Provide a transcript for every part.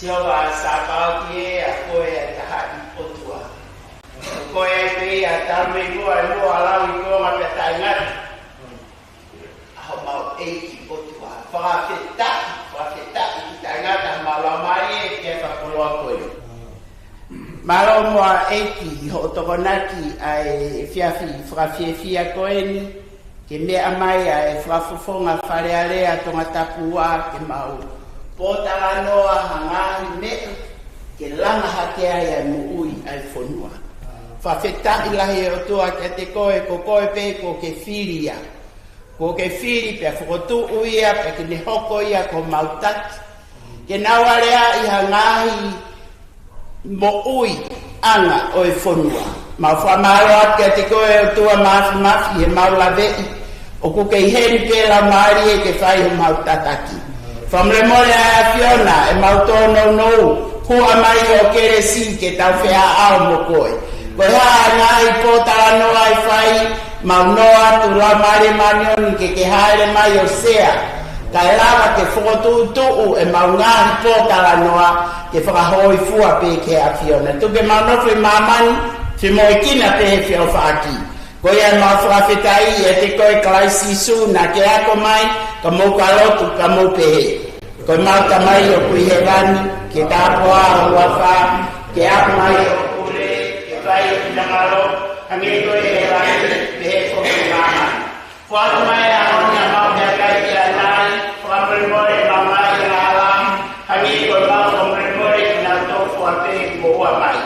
Siapa sakau dia aku ya tahan potua. Aku ya tahu itu aku alam itu apa tangan. Aku mau potua. Fakta kita ingat malam hari kita keluar pun. Malam mua hotokonaki ai fiafi koeni ke me amai ai flafofonga farearea tonga tapua ke mau. Pota noa hangari me ke langa hakea ya muui ai fonua. Fafeta ilahi o tua ke te koe pe ko ke firia. Ko ke firi pe fokotu uia pe ke ne hoko ia ko mautat. Ke nawarea i hangahi mo ui anga o e fonua. Ma fa maro ke te koe o tua mafi e maula vei. O ku ke heri pe la mari e ke fai o mautataki. Famle mole a Fiona e mautono no ku amai o kere si ke tau fea ao mo koe. Koe haa ngai pota no ai fai maunoa tu la mare manioni ke haere mai o sea. Kai lava ke fokotu e maungahi pota la noa ke whakahoi fua pe ke a Fiona. Tu ke maunofi mamani fi moikina pe feo whaaki. Koe ia mau whakawhetai e te koe klaisi suna ke ako mai ka mou kalotu ka mou pehe. Koe mau tamai o kui he rani ke tāpoa o wafa ke ako mai o kure ke whai o pinangaro hangi koe he rani pehe koe mama. Whatu mai a honia mau mea kai ki a nai whamrimore mamai i alam hangi koe mau whamrimore ki nau tofu a pehe ki mo ua mai.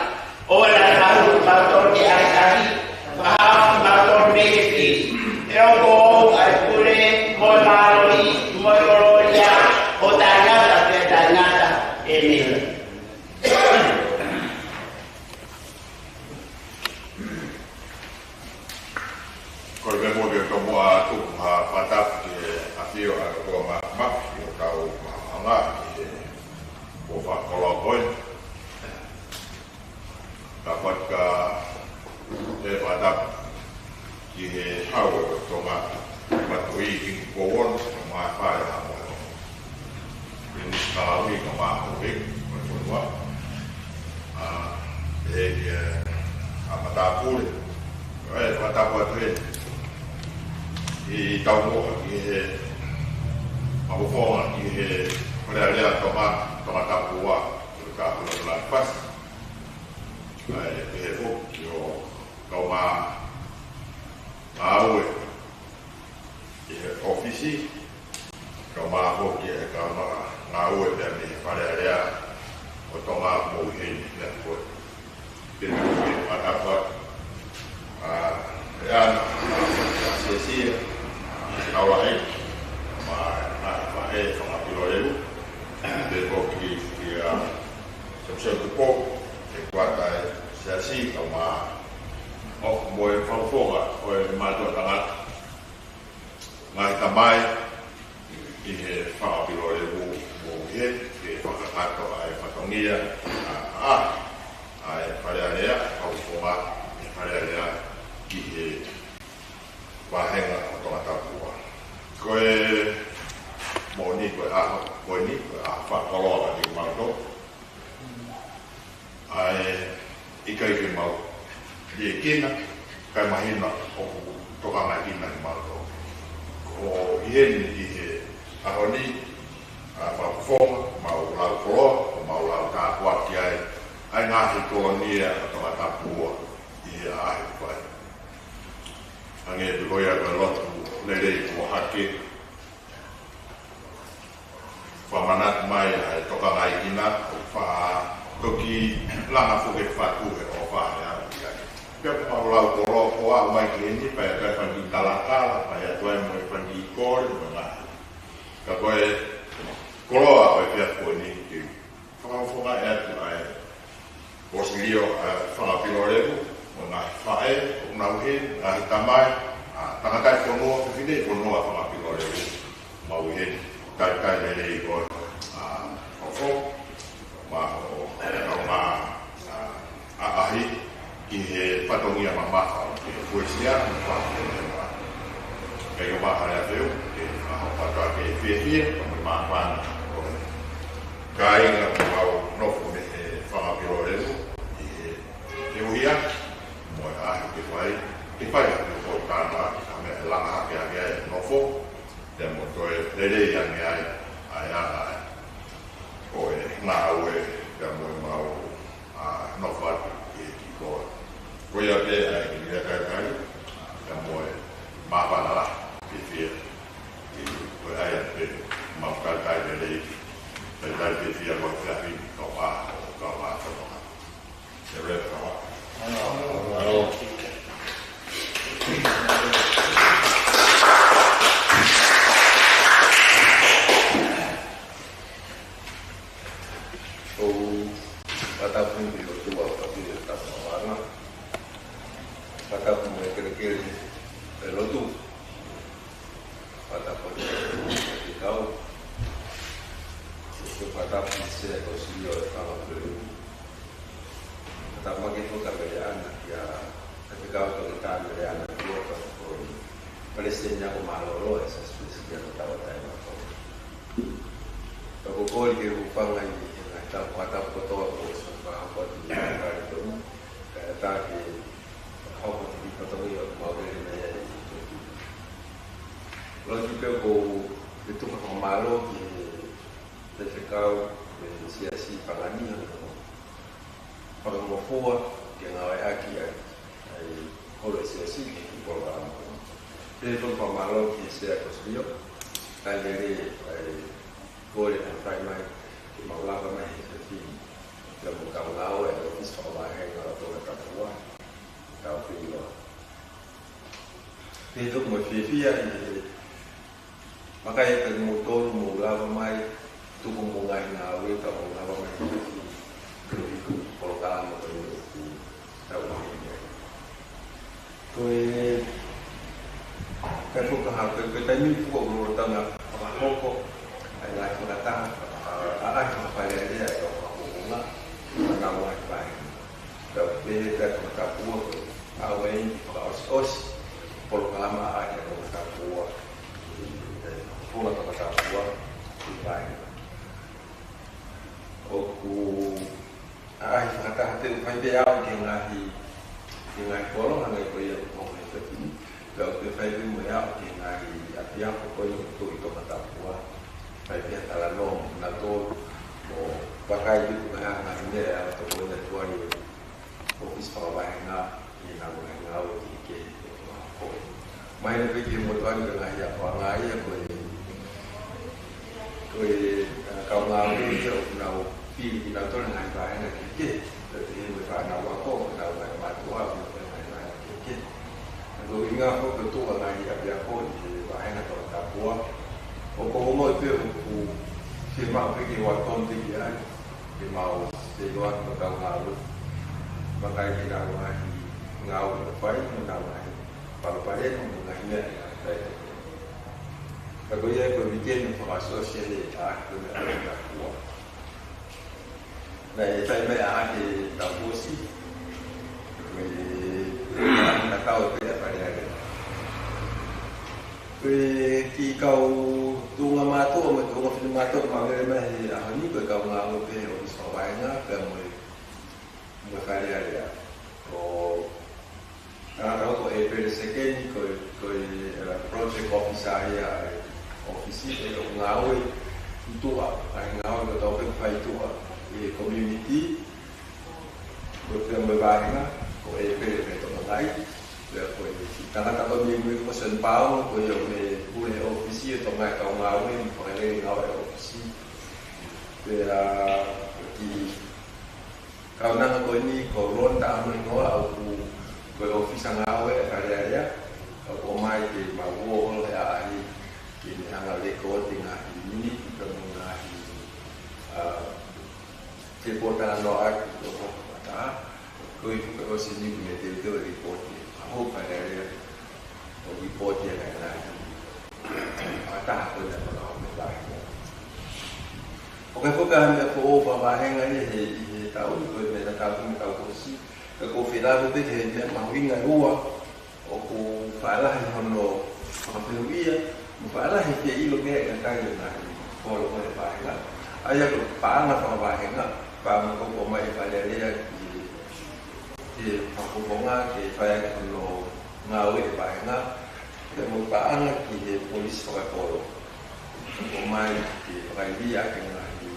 Oe na tahu mau toki ai ahi whahafu mau toki mehe piri. E ongo o ai kure moe maroi moe ororia o tangata pe tangata e mele. Koe me mo ke mua tu ha patap ke afio a ko ma o tau anga ke o fa kola boy. Dapat ka e patap ki he hau to ma matui ki ko won ma fa ha mo. Ini kalau ni kau mahu berbuat, apa tak pun, apa tak buat ni, di tahu ni, apa form ni, pada dia tomat tak buat, kalau lepas, yo kau mahu ofisi, kau mahu kau ngau e ni pada dia otoma mo hin na ko tin ko atapot yan sesi awai ma e fa pilorelu de ko ki so ko e kwata sesi kama o mo e fa foga o e ma to tangat ngai tamai i he fa pilorelu ke whakakato ai whatongia ai wharearea au whoma e wharearea ki he wahenga o tonga tapua. Koe moni koe whakoloa ni mauto ai ikai ke mau i kina kai mahina o toka mai kina ni mauto. Ko hien i he ahoni whakfonga, mau lau kolo, mau lau tāpua ki ai ngahi kolonia o tonga tapua i ahi whai. Ange tukoia koe lotu lerei kua hake. Whamanat mai ai toka ngai kina o wha toki langa fuke whatuhe o whahea. Pia mau lau kolo o au mai ki eni, pai a kai whangi talakala, pai a tuai mo e whangi i kore, mo ngahi. Ka koe koloa o e pia koe ni ki whakawhonga e atu ai Bosnio whakapiloreku o ngā whae, o ngauhe, ngāhi tamai, tangatai whanua, whine whanua whakapiloreku mauhe, kai lelei koe whakawho, maho o ngā aahi ki he whatongia mamaha o ke poesia, whakapiloreku. Kei o maha rea whiu, ke maho patoa ke whiehie, o me maha whana, kai ngā whau fiafi kau pa kau Sebenarnya kau. Ataupun di luar tapi tetap warna. Ataupun kira-kira lotu. Ataupun di kau. Itu ataupun saya konsili kalau beli. Ataupun itu kerjaan ya. Tapi kau kerjaan kerjaan dua kalau Palestina aku malu sesuatu sekian tahun aku. Aku kau di rumah lagi. Kata foto aku apa di itu kata di aku di foto itu mau beri ya itu lalu juga aku itu malu di sekau di siasi pangani pangmofua yang awal lagi kalau siasi itu program itu malu di siasi sendiri dan dari boleh sampai mai maulava mai seperti yang bukan lau yang ofis pemain atau mereka tua tahu film itu motivasi makanya kemudian maulava mai tu kumungai nawe atau maulava mai seperti kalau kalah atau itu tahu ini kue kan bukan hal kita ini bukan urutan apa pokok adalah kita ai pada dia atau bunga menawar baik. Tapi kita berkapua awal os lama ada berkapua pula berkapua baik. Aku ai kata hati dia dengan kolong hanya koyo mau itu. Kalau kita mau dengan dia koyo itu berkapua. Baiknya kalau nato mau pakai itu bahan dia atau boleh tuan ofis pawainya ini nama itu main pergi motoran dengan ya orang ya kau ngawi itu nau pi nato dengan bahan itu jadi mereka nawa kau nawa matua dengan itu kalau ingat kau betul dengan dia kau di bahan atau tapua o como itu firma pergi waktu dia mau sejauh mereka ngalu makanya kita ngau baik menawai kalau pada mengenai kalau ya berbicara informasi sosial itu ada kuat. Nah, saya ada tahu sih, kita tahu tidak pada kau tunga mato ama tunga filmato magere mai ahani ko kau ngalo pe o sobaina pe mo kare ya o ana ko e pe sekeni ko project officer ya office e ngalo itu ai ngalo ko to pe fai tu e community ko pe mo baina ko e pe to ngai karena kalau minggu itu pesen pau, kau yang punya ofisi atau nggak kau ngawin, pengen ngawin ofisi. Di karena kau ini kau lontar mengolah kau ofisi ngawin karya kau mai di bawah ya ini hangal dekor tinggal ini kita mengahi reportan doa itu kau itu kau sini punya itu report. Aku pada dia report dia kan ada pun ada orang lain. Oke, bukan dia bahan ini tahu kita tahu kursi. Aku final itu dia mau ingat uang. Aku falah hono apa dia? Falah dia ilo dia kan tanya kalau boleh bahan. Ayah pang apa bahan? Pang aku mai pada dia di aku bonga ke faya kalau ngawe bahena dan mutaan di polis Polo mai di Praia dengan di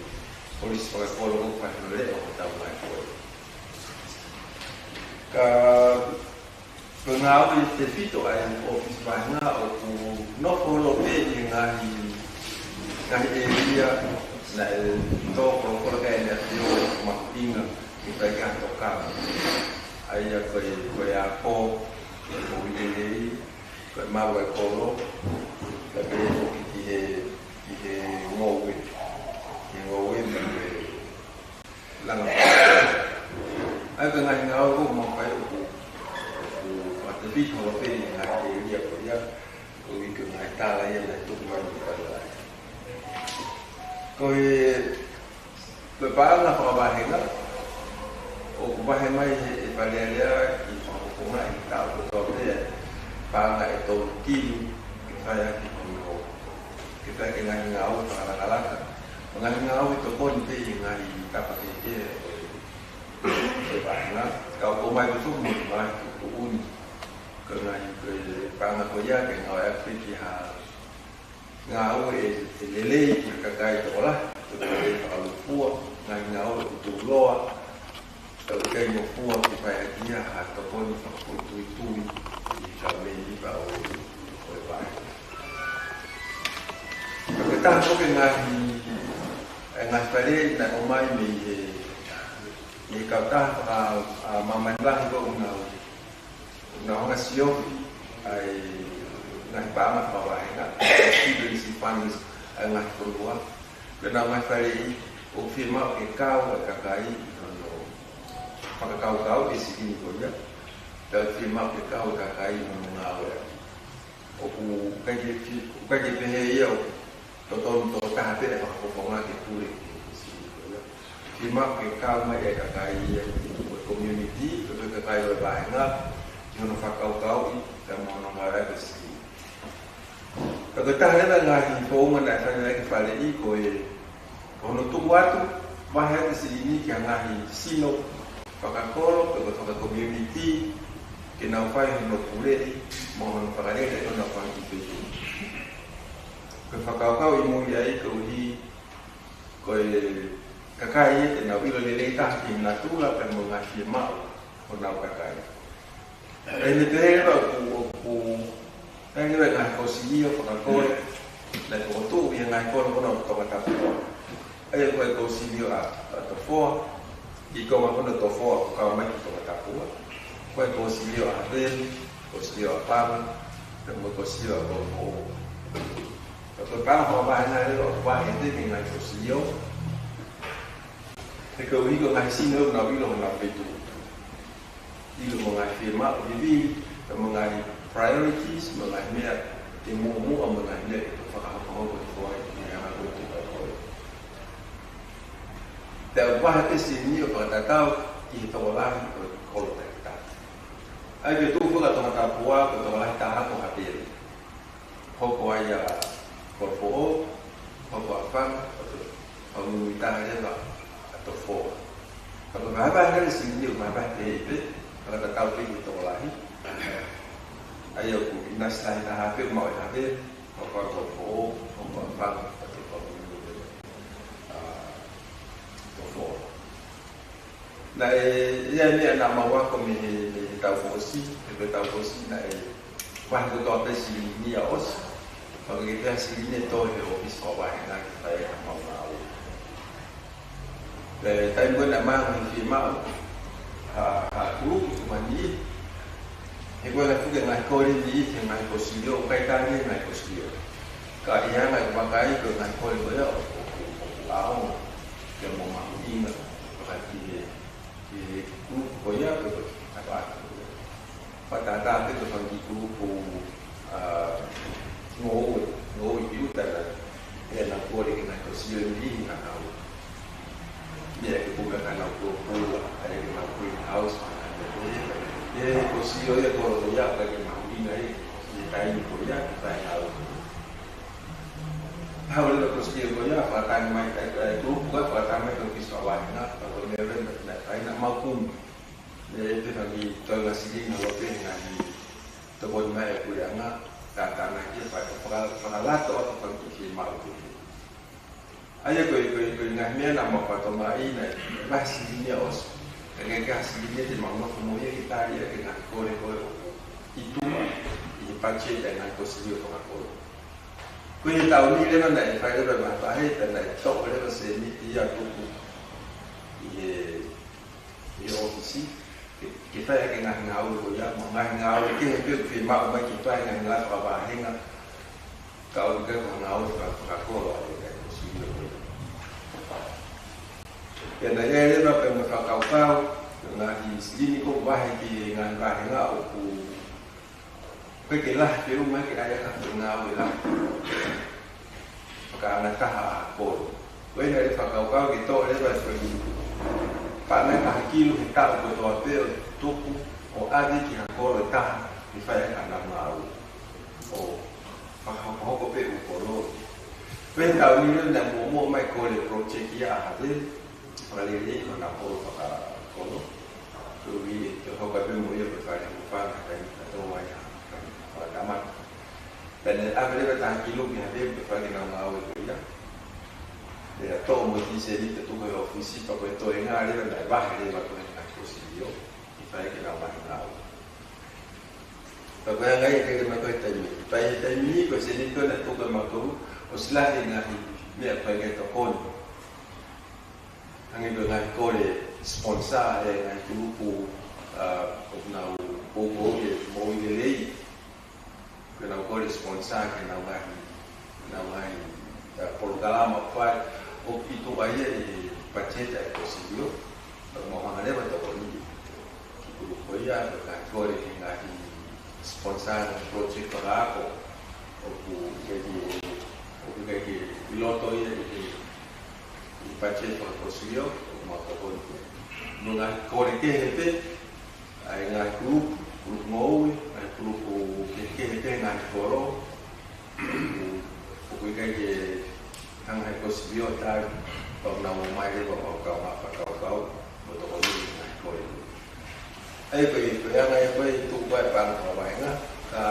polis Polo ko patrole o tahu mai ko ka pengawi te fito ai office bahena o no Polo pe dengan area na to ko ka na yo makinga kita kan tokan ai ya ko ya ko ko ni ko ma wa ko lo ka ke ki ngowe me lang ai ka ngai ngau ko mo kai ko at the beat of a ngai ya ko ya ko wi ko ngai ta la ya na tu ma ni ka la ko e pa la pa ba he na o ba he mai e pa le ya ki ko ngai ta ko to te pa ngai to ki fa ya ki ko kita ngai ngau pa la la ngai ngau to ko ni ngai ta pa ke vậy đó, cậu cô mai có thuốc một mai của un, cái này cái bằng là có giá cái ngồi ở phía kia hà, ngáo về thì lấy cái cây đó là, từ cái ở phua, ngày ngáo tủ lo, từ cây một phua thì phải kia hà có con tui thì cho mình đi vào rồi vậy. Cái ta có cái ngày phải đi là hôm mai mình ni kau ta maman lah ko unau ngasio ai ngai pa ma pa ai na si panis ai ngai ko wa kena mai fari o firma ke kau ka kai no pa kau di sini ko ya ta firma ke kau ka kai no na wa o ku ka je pe ya to ka pe pa ko ma ke puri firma ke kau mai ka kai community ke kai ba nga no fa kau ta mo no mara ke si ka ta na nga hi ko mo na fa ke fa le i ko e ko no tu watu ba ha ke si ni ke nga hi sino fa ka ko ke community ke na fa no pure mo no fa le ke no fa ki pe ke fa kau i mo ya i ko hi ko kakai te na wilo le ta ki na tu la pe mo nga ki ma o na kakai e ni te ra ku e ni ra ko si yo ko ko le ko tu bi nga ko no to ka ta e ko si yo a to fo i ko ma ko to fo ka ma ki to ka ta ko si yo a de ko si yo a pa te mo ko si yo ko pa ho ba na le ko ba he te nga ko si yo thì cầu ý của ngài xin hơn nó biết lòng làm về chủ đi được một ngài phiền mạo vì và một ngài priorities một ngài mẹ thì mua ở một ngài mẹ và học hỏi của tôi ngày nào cũng được thôiแต่ว่าcáiสิ่งนี้ก็แต่เต้าอีตัวล่างก็คนแตกต่างไอ้เป็นตู้พวกเราต้องการพัวก็ตัวล่างตาของอาเปียพอกว่าอย่ากดโฟพอกว่าฟังพอมือตาได้แบบfor kalau bapa kan sini bapa itu kalau tak tahu itu lagi ayo ku inas lain dah hampir mau hampir kalau for bang atau for nah ini anak mawa kami tahu fosi nah wah tu tahu sini ya os kalau kita sini tu habis kawai nak saya mau để tay bên là mang hình phim mạo group của mình thì quay lại cái này coi đi thì này có sử dụng cái ta như này có sử dụng cái nhà này bằng cái cửa này coi với áo cái màu màu in là phải thì group của nhá các bạn và ta cái phần gì group của ngô yếu tại là coi cái này có sử dụng gì là nào dia bukan anak pula ada yang mau greenhouse dia posisi dia kalau dia bagi mau ini dia kain dia saya tahu dia posisi dia pakai mai kayak itu bukan pakai mai kalau kisah nak kalau dia nak nak mau pun dia itu lagi tengah sini kalau dia lagi terbun mai kuliah nak datang lagi pakai pengalat atau penguji mau ayo kau ngambil nama kata mai ni masih ini os dengan kasih ini di mana kemudian kita dia dengan kau itu ini pancet dengan kau sendiri dengan kau Kui tau ni le na e fai le ba pa he ta na to le ba se ni ia tu i ofisi ke fai ke nga u ya ma nga u ke ke ma ma ki fai nga ba he nga ka u ke nga u ka ko lo ke si le ke na ele ba pe mo fa ka na i sini ko ba he ki nga u ku ke lah ke rumah ke ayah ka nga u la ka na ka ko we na le fa ka ki to le ba se pa na ka kilo hektar ko to te tuku o adi ki ko le ta ni fa ka na nga u o pa ko pe u ko lo we ta ni le na mo mai ko le project ya ha de para le ni ko na ko pa ko lo ko wi to ko ka be mo ye pa ka pa ka to wa ya pa ka ma dan abre ba ta kilo ni ha de pa ka na u ya e a to mo ti se di tu ko ofisi pa ko to en área da baja de ba ko en consiguió y fa que la baja na pa ko nga ke ma ko ta mi ko se ni to na to ko ma ko o sla de na me pa ke to kon ang ido na ko le sponsor na grupo na o mo de lei que na ko le sponsor que na vai por calama fai o itu aja di paceta consiguió mau mana ba to ni ku ko ya ka ko le nga di sponsor project para ako o que piloto ya di paceta consiguió mau ko no nga ko le que ai nga grupo mau ai grupo que nga foro o que hang hai consiguió ta pa na mo mai le ba ka mo to ko ni ko ai pe ya ngai pe tu ba pa na ba nga ka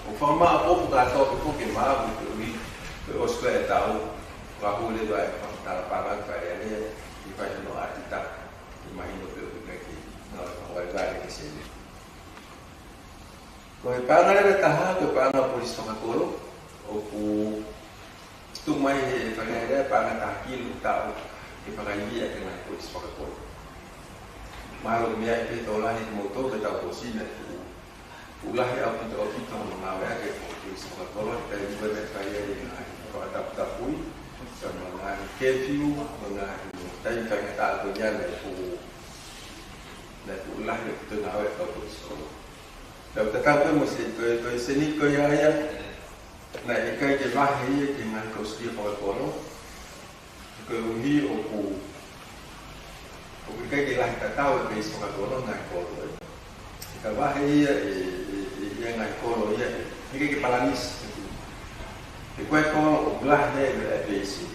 o forma o ka to ko ke ma bu ni pe o ska ta o ka hu le ba ta pa ba ka ya le ni pa no artista imagino que que no va a dar que se ko pa na le ta ha ko pa na polis ka ko o ku tu mai he fa nga pa na ta kilo ta ke fa ngai ya ke na polis ka ko malo me ai pe to la ni mo to ke ta cocina tu la he au to na va ke polis ka ko ta ni ba fa ya ni ko ta ta pui sa na ke fiu na ta ni fa ta ko ya le ku la he tu na va ka polis ko ta ka pe mo se to se ni ko ya na e kai ke mahi ke ngai ko sti ko no ko hi o kai ke lai ta tau ke so ka no ngai ko ka mahi e ngai ko no ye ke palanis e ko o blah de e pesi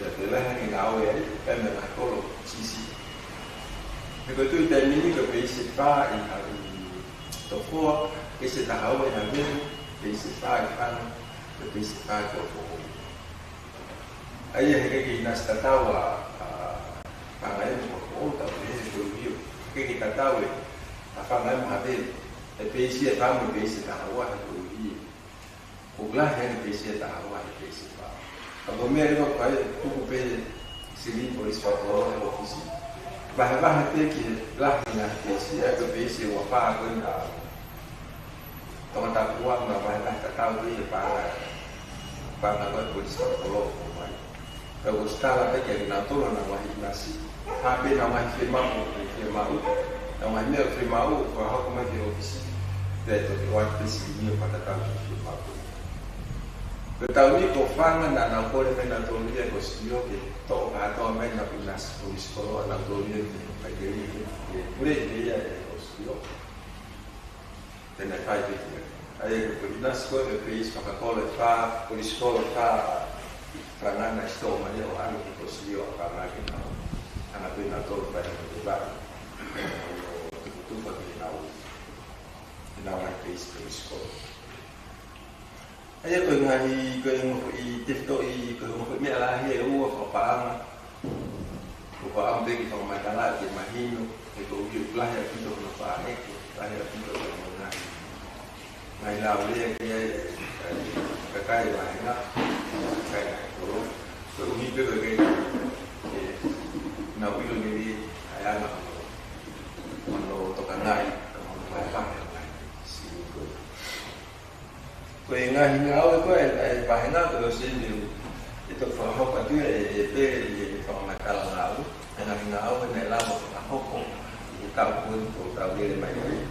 ya te la ni ngau ye e me ngai ko sisi e ko tu te mini ko pesi pa i to fo ke se ta hawe na me pesi pa i pa the basic part of aí que nós tatawa pangai mo ta be do bio que tatawa a pangai mo habe e pesi e pa mo pesi ta wa do bio o gla he pesi ta wa pesi pa quando me arriva qua tu pe sili por isso agora o ofisi vai ter que lá na pesi é do pesi o pa ko na toma ta kuat na vai ta tahu tu ya para ko polis ka ko mai ka gostava de que na tola na wa nasi habe na wa firma na wa me firma o ko ha ko mai de ofisi de to wa pesi ni para ta firma ko ta ni ko fanga na ko le na to ni ko sio que to ga to me na nas polis ko na to ni pa que ni pure ya ko sio tena fai che aí por nas coisas que isso para cola fa por escola fa para na estoma né o ano que conseguiu a máquina ana pena todo para levar tu para que não é isso por escola aí eu ngai ko i tifto i ko mo me la he o pa pa tem que formar canal que imagino que o que playa que no fa é que playa que no ngai la ole que kai vai na Kayak kalau hidup kayak nak pilih ni ayah nak kalau tokan naik kalau bayar sih ko inga hinga o ko ai pahina ko sindi ito fa ho ka tu e pe e fa ma kala ngau ana hinga o ne la mo ka ho ko ka pun ko ta we mai ni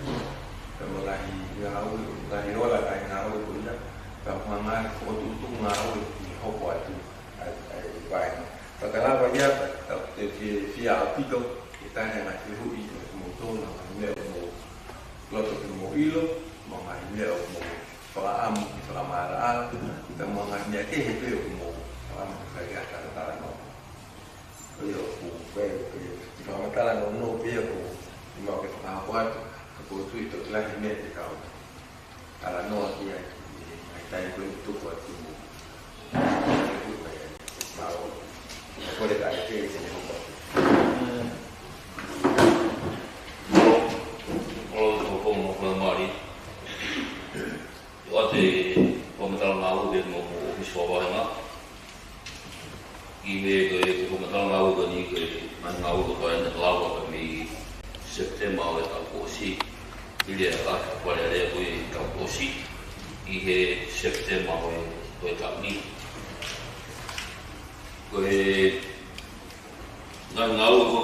ka mo la hinga o la ni ola ka hinga o ko ya ka ma ma ko tu tu ngau ni ho ko atu ai pahina fa kala ba ya ta te fi a pito kita ne ma fi hu i mo to na me mo lo to mo ilo mo ma me mo Falam, falam marah, kita mengenai ke itu mau falam kerja kataran mau, kalau falam kataran mau biar mau kita ngapain, kebutuh itu lah ini kau, kalau no dia, kita itu buat itu, mau, boleh tak ada ini mau. Ate komentar ngau dia mau office bawah nga, ibe ke komentar ngau ni ke man ngau ko ena lawa kami September atau kosi, dia lah pada dia boleh kau kosi, ihe September boleh kami, boleh ngau ko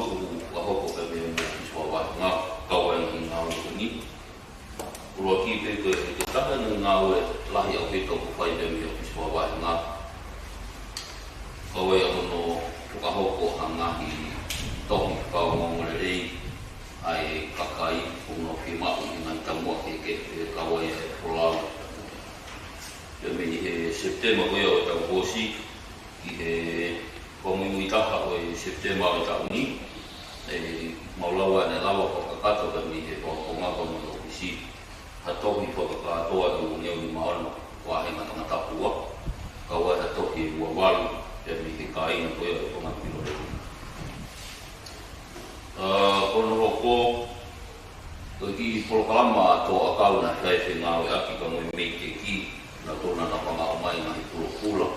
ko kami office bawah nga kau yang ngau ni. Kalau kita tak ada ngau lah yang kita buat demi office bawah ngau, kau yang no bukan hoko hanga hi toh kau mau mulai ai kakai puno firma dengan kamu ke kau yang pulau demi September kau yang tahu kosi, kau mungkin tak kau September tahun ni, mau lawan kau kata demi kau ngau mau office atau hipo katoa tu ni mahal wah yang tengah tapua kau atau hi wawal jadi kain tu ya tu mati lo. Kono roko lagi program atau akau nak saya tengah aki kamu mikiki nak tu nak apa ngau mai nak pulau.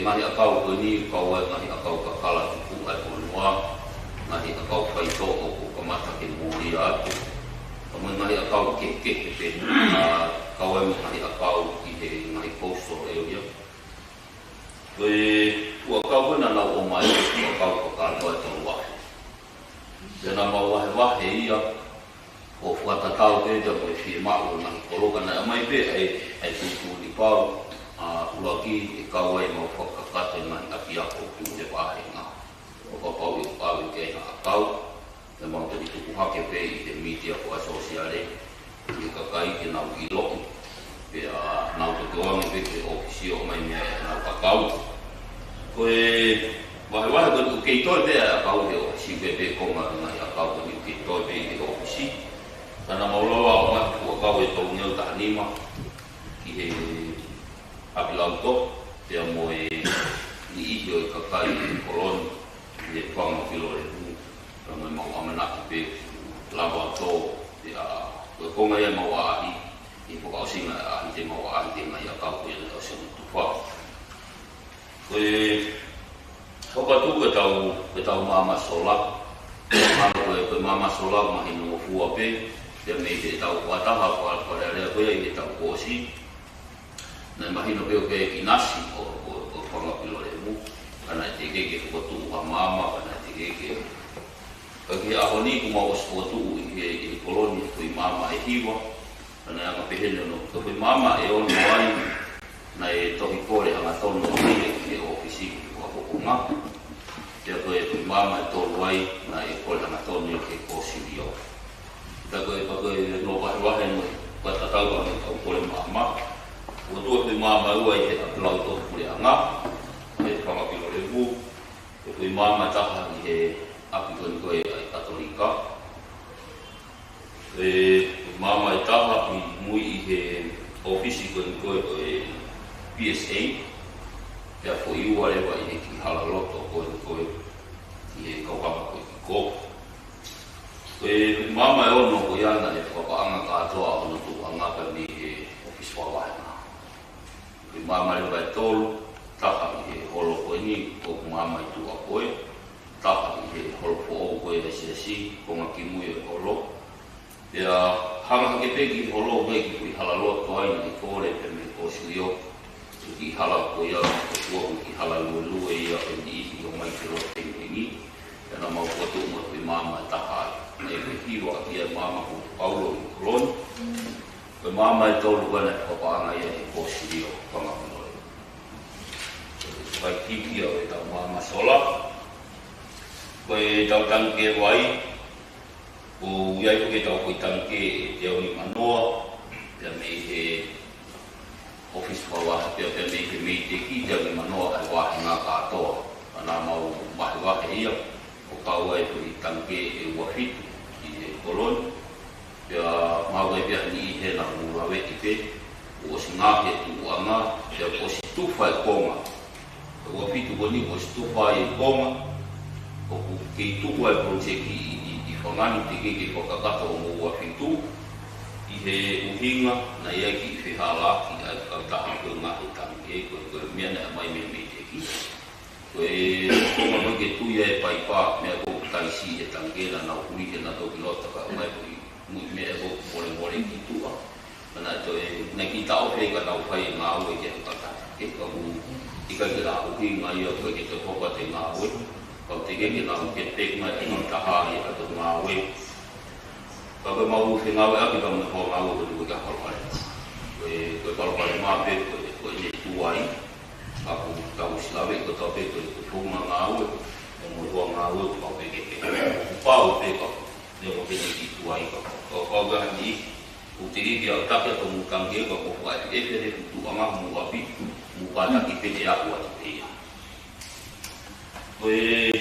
Mari akau ni kau mari akau kakala tu ai konwa mari akau pai to ko kamata ke mulia tu. Kamu mari akau ke kau mari akau ide mari posto ya. Akau pun nak lau omai akau kakal tu wah. Jangan bawa wah ya. Kau kata tahu ke dia boleh firma orang kalau kena amai be ai tu di pau ulaki kau mau kakak dengan api aku tu dia bahaya ngah. Kau ke akau memang jadi tu hak ke di media ko sosial ni kakai ke nau ilo ya nau tu orang ke ofisio mai ni nau kakau ko wah tu ke to be akau de si be ko mai akau tu ke to be de ofisi karena mau lawa mak ko kau itu nyel tak ni mah ki abilau to dia mau ni ijo kakai kolon dia pang kilo kalau mau amanah be lawa to dia ko ngai mau ahi ibu kau sing ahi mau ahi ngai kau yang kau sing tufa ko tu ke tahu mama solat mama solat mahin no fu ape dia me dia tahu kata apa pada dia ko yang dia tahu kosi na mahin no ke inasi ko pangapilo lemu kana tege ke ko tu mama kana tege bagi aku ni mau sesuatu ini koloni tu mama hiwa karena yang kepehen no tu mama on wai na to ikore hanga ton no ni ofisi aku kuma dia tu mama to wai na ikore hanga ton ni ke kosi dio kita bagai no wah no kata tahu kan kau mama tu mama wai ke aplau to kuliah ngap kama kilo lebu tu mama tahan ni api ko Katolika mama itaha mui he ofisi ko PSA ya fo iwa le wa ini ki halaloto ko ye ko ko mama ono ko yana e ko anga ka to ono tu anga ka ni ofisi wa wa mama le vai tolu taka i he holo koe ni o mama i tua koe taka i he holo po o koe e si konga ki mui e holo ia hanga ke pegi holo me ki kui halaloa toa i kore pe me ko sirio ki hala koe ia ko ki hala lue ia e ni i o mai ke ro tengi ia na mau kotu mo ki mama taka na e hiro a kia mama ko Paulo i kolon pe mama e tolu wana e papaanga ia e ko sirio panga koe vai kiki au e tau mama sola koe tau tanke wai o iai ko ke tau koe tanke e te au ni manoa pia me he office pa waha pia me he mei te ki te au ni manoa ai wahi ngā katoa ana mau wahi wahi ia o kaua e koe tanke e wafitu i e kolon pia mau e pia ni i he na murawe i pe o si ngā he tu anga pia o si tufa e konga o wafitu boni o si tufa e konga o ke tufa e projeki i whangani te keke whakakata o mō wafitu i he uhinga na ia ki i whihalaki ai kautaha koe ngā he tanke koe mea na mai me me te ki koe konga mai ke tuia e pai pā mea ko taisi e tanke na nau hui ke na toki lota ka mai koe mui mea ko mole ki tua mana to e na ki ta ofe ka nau pai ngā ue ke kata ke ka mu i ka ke la uhinga ia koe ke te hoka te ngā ue kau te keke nā ke pekma i ngā taha i a tō ngā ue. Ka koe mau whi ngā ue aki ka mui hoa ngā ue koe kia kalpare. Koe kalpare mā pe koe ne tuai. Ka ku tau silawe koe tau pe koe whunga ngā ue. E mui hoa ngā ue kau pe keke. Pau pe ka. Neo mo kene ki tuai ka. Kau koe hani i. U te keke au take a tō mukange ka koe whai e pere kutu anga mu api. Mu pātaki pene aku ati peia. Koe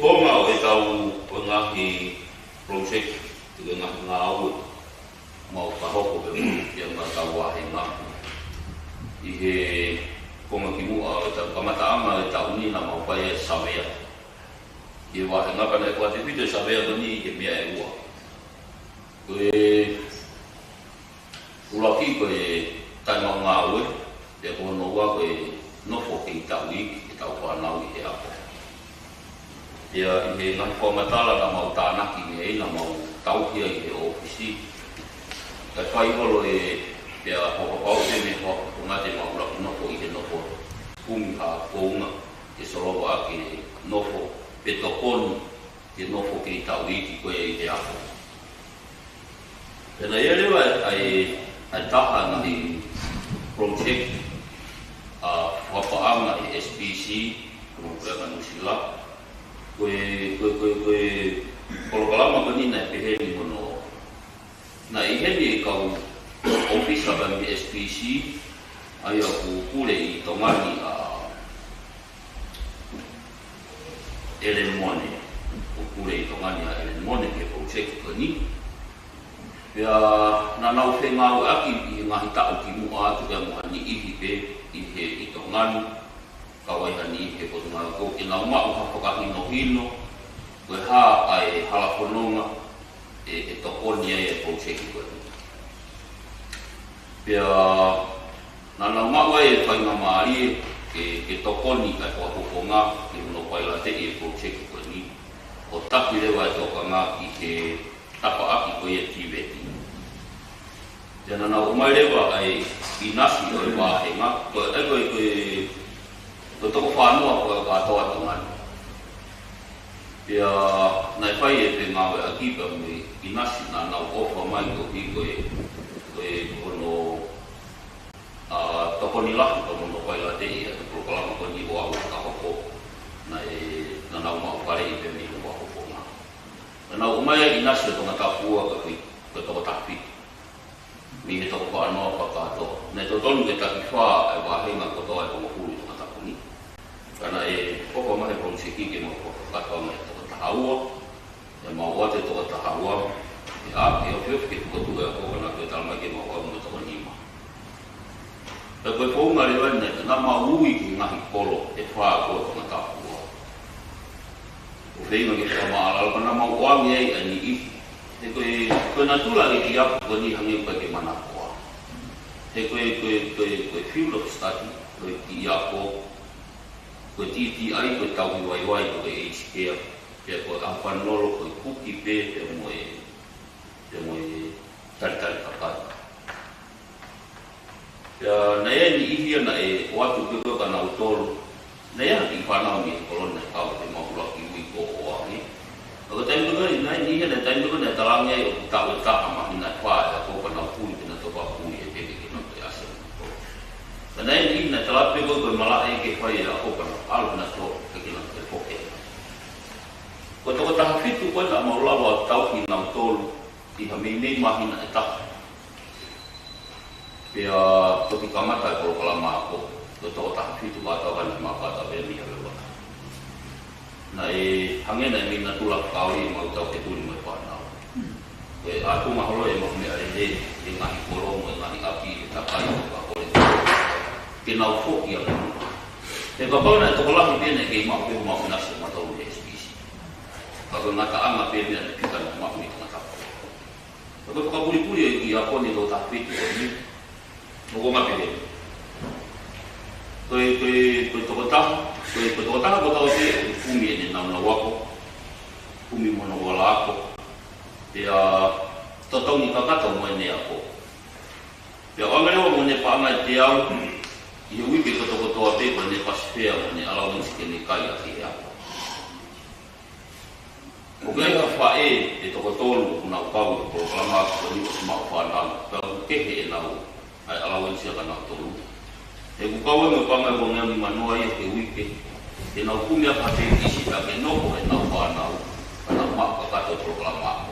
konga o e tau o ngahi project te ngahi ngā aue mau ka hoko pe mui kia ngā tau wahe ngā i he konga ki mua o e tau kamata anga e tau ni na mau pai e savea i e wahe ngā kana e kua te pito e savea tani i he mea e ua koe uraki koe taimau ngā aue e kono ua koe nofo ke i tau iki tau whanau i he ako. Ia i he ngahi whamatala na mau tānaki me ei na mau tauhia i he ofisi. Kai whai holo e pia hokapau te me ngā te mauraki nofo i he nofo kumi ha kounga ke sorowa a ke nofo petokoni ke nofo ke i tau iki koe i he ako. Pena ia lewa ai taha ngahi project whapaanga i SPC kama kureanga nusila koe kolokalama kani na peheni mono na i heni e kau ofisa kami SPC ai aku kule i tongani a Ellen Mone o kule i tongani a Ellen Mone ke project kani pia na nau whengau aki i ngahi tau ki mua atu kia muhani ihi pe i he i tongani kawai hani i he kotunga ko ki nau mau hapakahi no hino koe ha ai halafononga e tokoni ai e project koe pia na nau mau ai e whainga maari ke tokoni kai whakoponga ki uno paila te e project koe ni o taki rewa e tokanga i he tapa aki koe e Tibeti. Tēnā nā umai rewa ai i nasi o i wāhenga, koe toko whanua koe katoa tongani. Pia nai whai e te ngāwe a kipa mui i nasi nā nau ofa mai koe koe kono toko ni laki kono no paila te i a te prokalama koe ni oahu ka hoko nā nau mau pare i pe mi no hoko ngā. Nā umai i nasi o tonga tāpua koe toko tāpi. Mi he toko whaanoa whakatoa. Nei tō tonu ke taki whā e wāhenga kotoa e kongo huri tonga tāpuni. Kana e koko mahe pronseki ke mau whakatoa mai toko tahaua. E mau wate toko tahaua. E ake o whiofi ke tukotu e koko na koe talmai ke mau wau me toko nima. E koe whaunga rewa nei, nā mau ui ki ngahi kolo e whā koe tonga tāpua. O whainga ke whamaalala, kana mau wangi ei ani ihi. Koe nā tula ki ki aku koe ni hangi koe ke mana koa. koe field of study, koe ki ako, koe TTI, koe tau hiwaiwai, koe HK, pia koe ampanolo, koe kuki pe, pia moe tari kakai. Pia na ea ni ihia na e watu peko ka na utolu, na ea ki whanau ni kolona kau te mahulaki ui ko o ahi. Ako tayo ko na ni ihia na tayo ko na talangi ay o tau e taha mahina whae, ako ka na pui, pina topa pui e peke ki na te asa. Na ea ni ihia na talape ko koe malai ke whai e ako ka na alu na to, ke na te poke. Ko toko taha fitu koe na maulawa tau ki na utolu, iha mei mahina e taha. Pia toki kamata e kolo kalama ako, ko toko taha fitu kata ka na makata pia miha lewa. Na e hangena e mina tulak kaui mau tau ke tuli mai whanau. Koe aku maholo e mahu mea e ngahi koromo, e ngahi api, e takai o ka kore. Ke nau foki a kama. Te kapauna e toko lahi pene kei mahu pehu mahu nasi matau e SPC. Kako ngata anga pene e pika na mahu ni ngata. Kako toka puli-puli e ki a kone lo taha fitu o ni. Moko ngapere. Koe toko taha ko tau te kumi e ni nauna wako, kumi mona wala ako, pia totongi kakata mo e ne ako. Pia wangarewa mo ne paanga te au, i wiki ko toko toa pepa ne pasipea mo ne allowance ke ne kai aki e ako. Ko kai ka whae e toko tolu kuna upau ko kalama ko ni ko sumau whanau, pia kehe e nau ai allowance ka nau tolu. E kukawe me panga ko ngani manoa ia ke wiki, e nau kumia pate isi ta ke noko e nau whanau, kana maka kato proklama.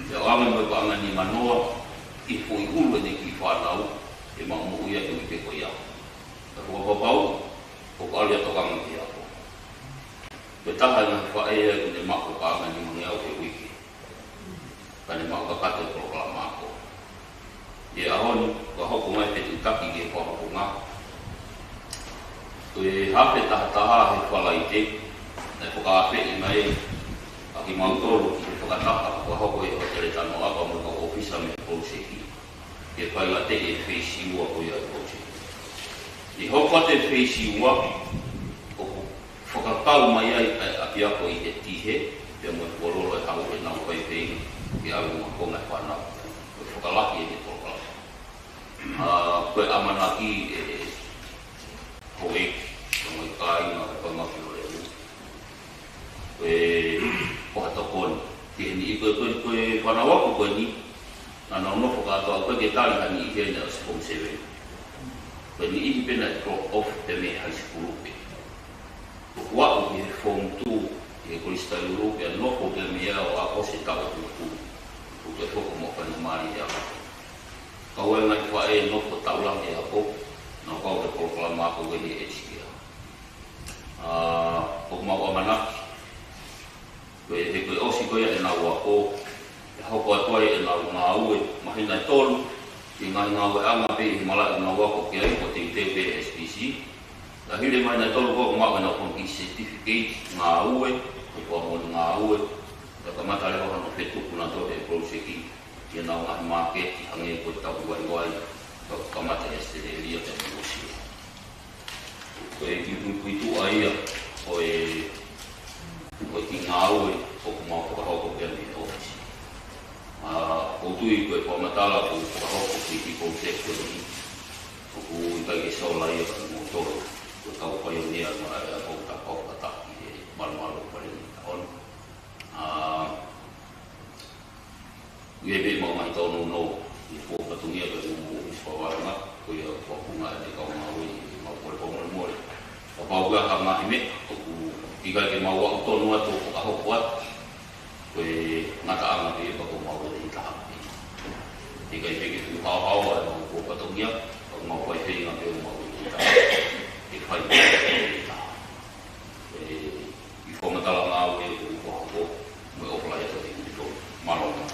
E wange me panga ni manoa, i fui ulu e ki whanau, e maumu uia ke wiki ko ia. E kua papau, ko kalia tokanga ki ako. E taha nga whaea kune mako panga ni mangiau ke wiki, kane maka kato proklama ako. E ahoni, ka hoko mai petu taki ke whahoko ngā. Koe hape taha he whalai te, e whakaape i mai, a ki mautoro ki he whakataha, ka hoko e hotere tano aka mo ka ofisa me proseki, ke whaila te e wheisi ua koe ai proseki. I hoko te wheisi ua, o whakakau mai ai a piako i he tihe, pia mo e kororo e hau e nau kai pēngi, ke au makonga e whanau. Koe whakalaki e he toro. Koe amanaki e hoe, koe kai ngā ka pangaki o reu. Koe kohata kone. Te ni i koe whanawako koe ni, nā nonofo kātoa koe ke tari hani i hena o Form 7. Koe ni ihi pena e drop off te me high school upe. Ko kuau ki he Form 2, i he koristai urupe, a nofo ke me ea o a kose tawa tuku. Koe foko mo whanu maari e ama. Kau e ngai whae noko taulang e ako, nā kau te proklama ako wehi e HK. Ko mau amanaki. He koe osi koe e nau ako, e hoko atoa e nau ngā ue, mahina e tolu, i ngai ngā ue anga pe i malai nau ako ki ai ko te tepe SPC. La hile mai nai tolu ko mau e nau kongi certificate ngā ue, ko kua moni ngā ue, ka kamata leho hano whetuku nā tohe e proseki. Ia nau ngahi make ki hange koe tau wai, ka kamata este e lia te musi. Koe ki puitu aia, koe ki ngā ue, ko kumau whakahoko pia mi ofisi. Koutui koe whamatala ko whakahoko ki konsep koe ni. Koku i kai ke saula ia ka mo toro, koe kau pioneer mara ea kou ta kau kataki e malu pare ni ka onu. Iebe mau mai tau no i fō patungia ka umu i whawaranga, koe a whapunga e te kau maui i mau kore pōmore mōre. Ka pauga ka mahi me, koku i kai ke mau au tonu atu whakahoko atu, koe ngata anga pe e kako mau e taha. I kai peke tu hao e mau fō patungia, kako mau whai whenga pe o mau i taha. I whai e taha. I whamatala ngā ue e u whahoko, me opla e te i tō malonga.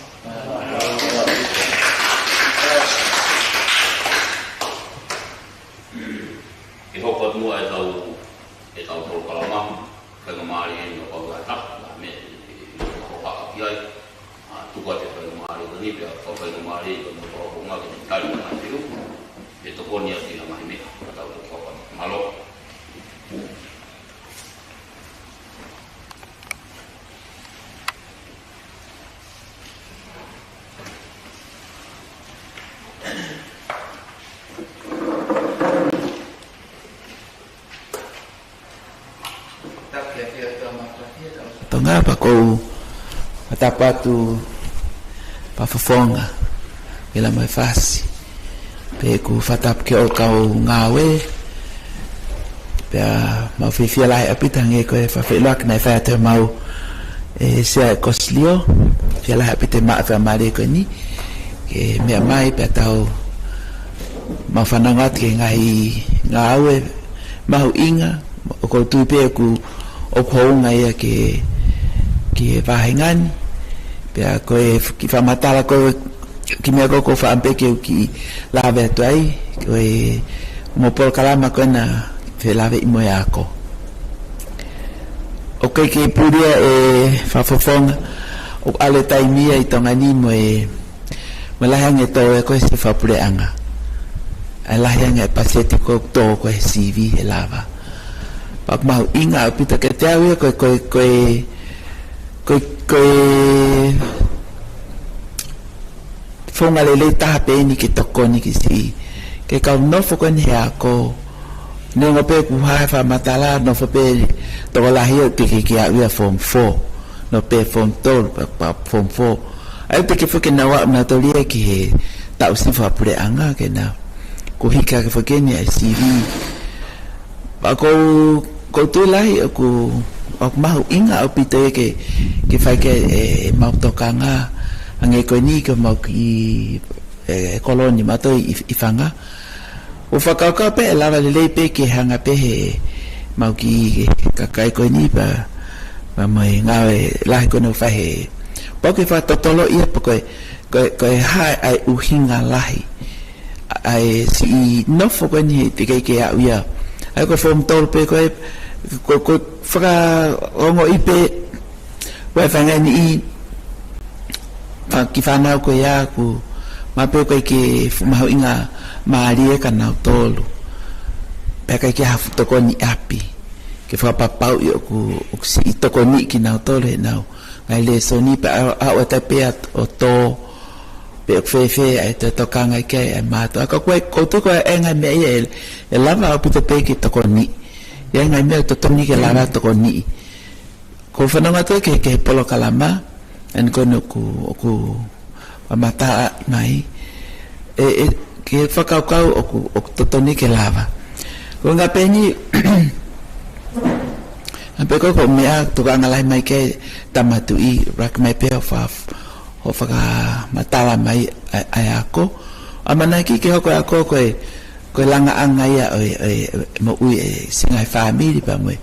E hoko atua e tau toro kalamahu, whainga maari e nga pau e taha, me e hoha aki ai, tuka te whainga maari ni pe ko ko mari ko ko nga ko tal na tiu itu ko ni ati na mahimi atau ko malo Tonga pa ko atapatu pafafonga ila mai fasi pe ku fatap ke o kau ngawe pe ma fifia lai apita nge ko fa felak na fa te mau se koslio fia lai apita ma fa mari ko ni ke me mai pe tau ma fanangat ke ngai ngawe mau inga ko tu pe ku o ko ngai ke vahengan pe ko ki fa matala ko ki me ko fa ampe ki lave tu ai ko mo por kalama ko na fe lave mo ya ko o ke puria fa fofong o ale tai mia I tonga ni mo la hang to ko se fa pure anga ala hang paseti ko to ko CV lava pak mau inga pita ke tawe ko fonga le ta pe ni ki toko ni ki si ke ka no fo ko ni ako no ngo pe ku ha fa matala no fo pe to la hi ki a form 4 no pe form 2 pa form 4 ai pe ke fo ke na wa na to lie ki ta usi fa pure anga ke na ko hika ke fo ke ni CV ba ko tu lai ku ok mau inga opite ke fai ke mau tokanga ange ko ni ko mau ki koloni mato ifanga o fakaka pe la le pe ke hanga pe mau ki kakai ko ni ba mai ngawe la ko no fai po ke fa totolo ia po ko hai ai uhinga lahi ai si no fo ko ni te ke ya ia ai ko form tol pe ko fra ongo ipe wa fanga ni pa kifana ko ya ku mape ko ke mau inga marie kana tolu pe ka ke hafu to ko ni api ke fra papau yo ku si to ko ni kina tolu na ngai le soni pa a ta pe o to pe fe ai to kanga ke ma to ko to ko enga me e lava pu to pe ke to ko ni yang ngai me to toni ke lava to ko ni ko fana ngata ke polo kalama en ko no ku mata mai ke fakau o to toni ke lava ko nga peni ampe ko me a to kanga lai mai ke tamatu I rak mai pe of o faka matala mai ayako amana ki ke ko ako ko langa anga ia mo singai family pa mo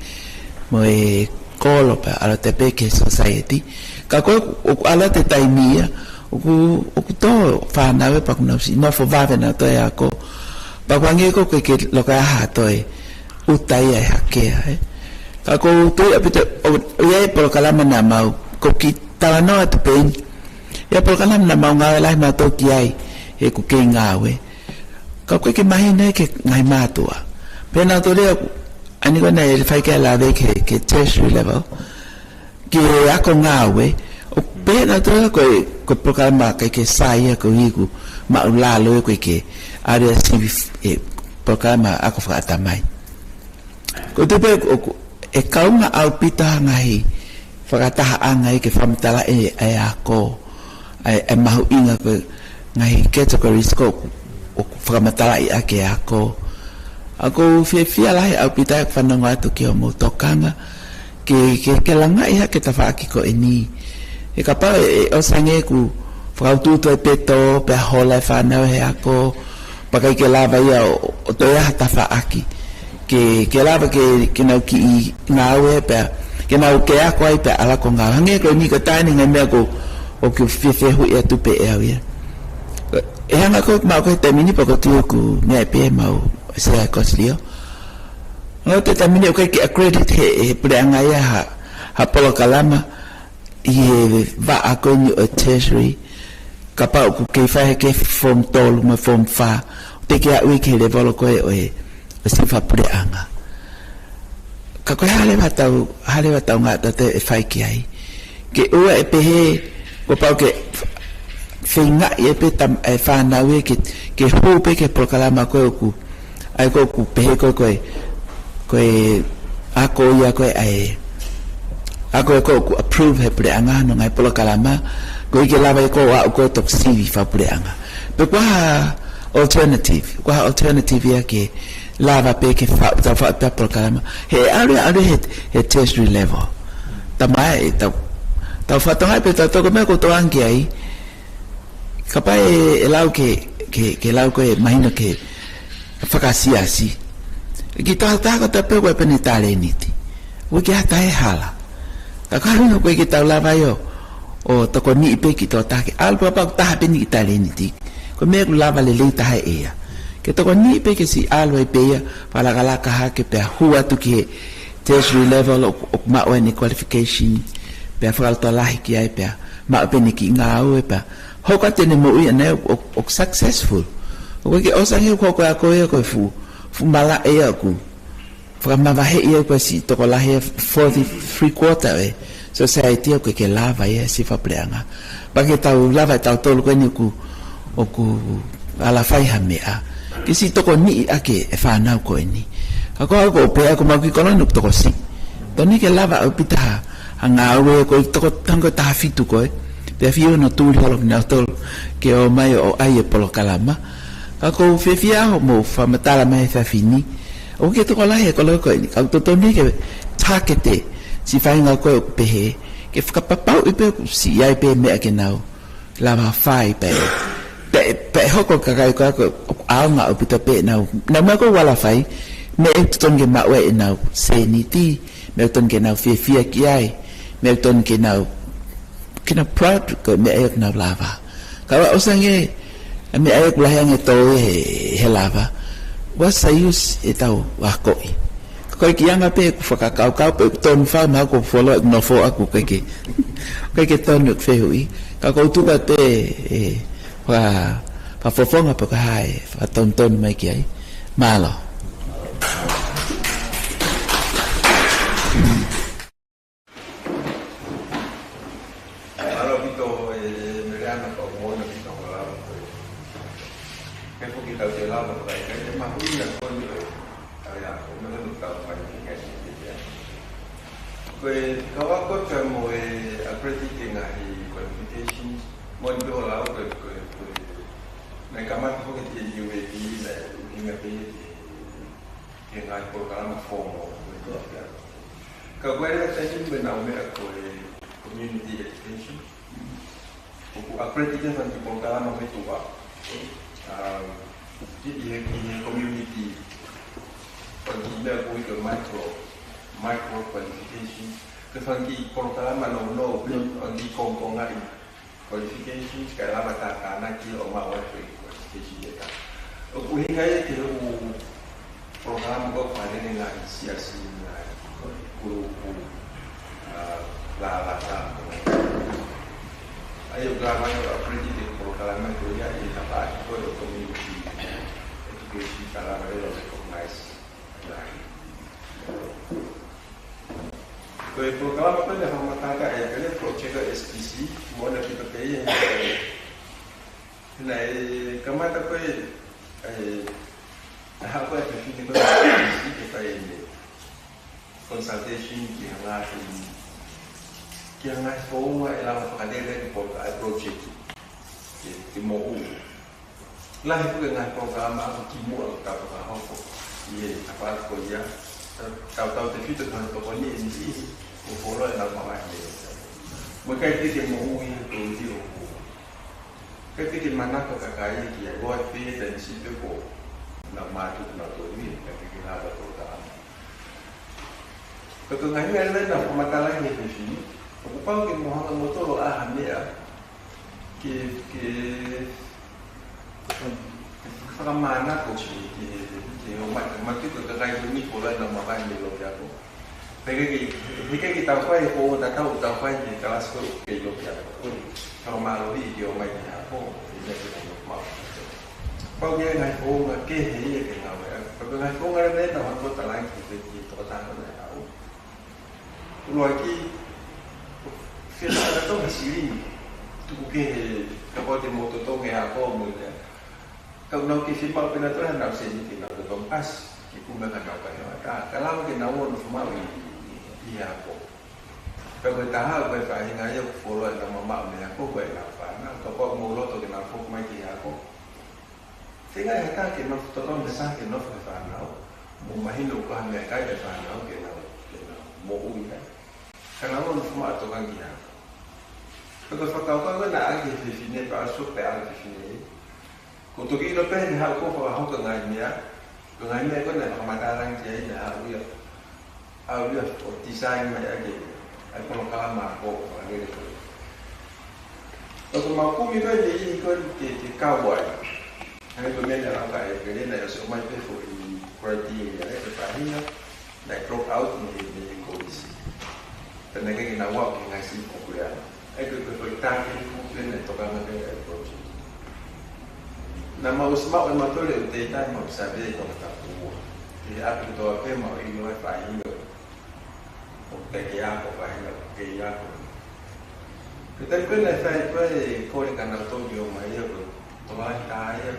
kolo pa ala te peke society ka ko ala te taimia o to fa na we pa kuno si no fo va na to ya ko pa kwange ko ke lo ka ha to utai ya ke ka ko to apita ye por kala mana mau ko kita no at pen ya por kala na mau nga la ma to ki ai e ku ke ngawe ka ko ke mahina ke ngai matua pena to le ani ko na el fai ke la de ke tertiary level ke ako ngawe o pena to ko programa ke sai ko hiku ma la lo ko ke area civic programa ako fa tamai ko te pe e kaunga au pita ngai fa ta ngai ke famtala ako ai mahu inga ko ngai categories ko o framatala I ake ako fia lai au pita whananga atu ki o mo tokanga ke langa ia ke tawhaaki ko ni e ka pau o sange ku whakaututo e peto pe hola whanau he ako pakai ke lava ia o to ia tawhaaki ke lava ke nau ki I ngawe pe ke nau ke ako ai pe ala ko ngawe hange ko ni ka tani ngai mea ko o ke fie hui atu pe ea ia e hanga ko mau ko termini pa ko tiu ku me pe mau se ko slio no te termini ko ke accredit he preanga ya ha polo kalama I va a ko ni o tertiary kapau ku ke fa ke form tol ma form fa te ke a we ke le volo ko e si fa pure anga ka ko hale batau nga te e fai ki ai ke o e pe he ko pau ke finga e pe tam e fa na we ke ho pe ke proclama ko ku ai ko ku pe ko ako ia ko ai ako ko approve he pure anga no ngai proclama ko ke lava ko wa ko tok sivi fa pure anga pe kwa alternative ya ke lava pe ke fa ta proclama he are he tertiary level tamai ta fa ta pe ta to me ko to anki ai kapai e lau ke lau ko e mahina ke fakasia si ki ta ko ta pe ko penitale niti wo ke ata e hala ka ka no ko ki ta lava yo o to ko ni pe ki to ta ke al pa ta pe ni ta le ni ti ko me ku lava le ta e ya ke to ko ni pe ke si al we pe ya para gala ka ha ke pe hua tu ke tertiary level o ma o ni qualification pe fa to la ki ai pe ma pe ni ki nga o pe ho ka te ne mo i ne o successful o ke o sa he ko fu mala e ya ku fa ma va he ia ko si to ko la he 43 society ko ke lava ia si fa pleanga ba ke tau lava tau tolu ko ni ku o ku ala fai ha mea ke si to ko ni ake e fa na ko ni ko pe ko ma ki ko no to ko si to ni ke lava o pita anga we ko to ko tango ta fitu ko pe fio no tu lo na to ke o mai o ai polo kalama ko fe fia mo fa matala mai fa fini o ke to ko la he ko lo ko ni ka to ni ke target si fai nga ko pe he ke fa pa pe si ai pe me ke nau la ma fai pe ho ko ka ko a nga o pita pe nau na ma ko wala fai me ton ke ma we nau se ni ti me ton ke nau fe fia ki ai me ton ke nau kena proud ko me e na lava ka o sange me e ku la yang to he lava wa sayus etau wa ko ki anga pe ku fa ka pe ton fa na ko follow no fo aku ke ton no fe hui ka ko tu ka te fa fonga pa ka hai fa ton mai ki ai malo Kalau aku cuma accrediting ahli qualification, mondor lah aku mereka mat aku di UAP lah, hingga dengan program formal itu apa? Kalau ada tadi benar aku community education, aku accrediting nanti program apa itu apa? Jadi community, pergi aku itu micro qualification kesanki program no di kongkongan qualification sekarang mata kana ki o ma wa qualification ya aku hingga ya program ko pada dengan siasi guru la ayo program yo accredited program itu ya ini apa ko community education cara mereka recognize Kau program apa yang kamu tangkap ya? Kalian projek SPC, mau nak kita kaya. Nah, kamu tak kau apa yang kita kau SPC kita ini consultation yang ngas semua ialah pengadaan di projek di mau. Lah itu dengan program apa kimul atau apa? Iya, apa kau ya? Tahu-tahu tapi tu kan pokoknya ini follow yang nama ni. Mereka itu mau itu dia. Ketika mana kau kakai dia buat pe dan situ ko nama tu nama tu ni ketika ada program. Ketungannya ada nama masalah ni di sini. Aku pun kita mohon motor ni ya. Kalau mana kau sih umat itu terkait ini pola nama kan di luar aku. Hika kita fai ko na tau ta fai ni kelas ko ke yo ya ko kalau malu di yo mai ni ako ni ke ko ma ko ye ngai ko ma ke he ye ke na wa ko ngai ko ngai ne ta ko ta lai ki ki to ta na au lo ki fi na to si ri tu ke ka po te mo to nge ako mo ya ka no ki fi ma pe na to na se ni ki na to pas ki ku me ka na ka ya ka la ke na wo no ma iya po. Pero tahu apa yang aja follow dan mama ni aku buat apa? Nah, kalau mulu tu kena fokus mai dia aku. Sehingga kita kena tolong besar kena fokus now. Mau mahin lupa ni kaya besar now kena mau uikan. Karena orang semua tu kan dia. Kalau fakau kau kan nak di sini pasuk peal di sini. Untuk itu pun aku faham dengan dia. Dengan dia kan nak pemadaran dia dia. Dia desain macam ni. Aku nak kalah mampu, macam ni. Kalau mampu ni kan jadi kan di cowboy. Hari tu ni dalam kaya, jadi nak semua itu for criteria. Tetapi nak drop out ni kondisi. Dan nak kita work dengan si popular. Aku kita mungkin nak tukar macam approach. Nama usma orang tu le data mau sahaja kalau tak tahu. Jadi aku tu apa mau ini apa ini. Kaya ako kahit kaya ako. Kita pun na fai pun kau kan auto yo mai yo tuan kaya.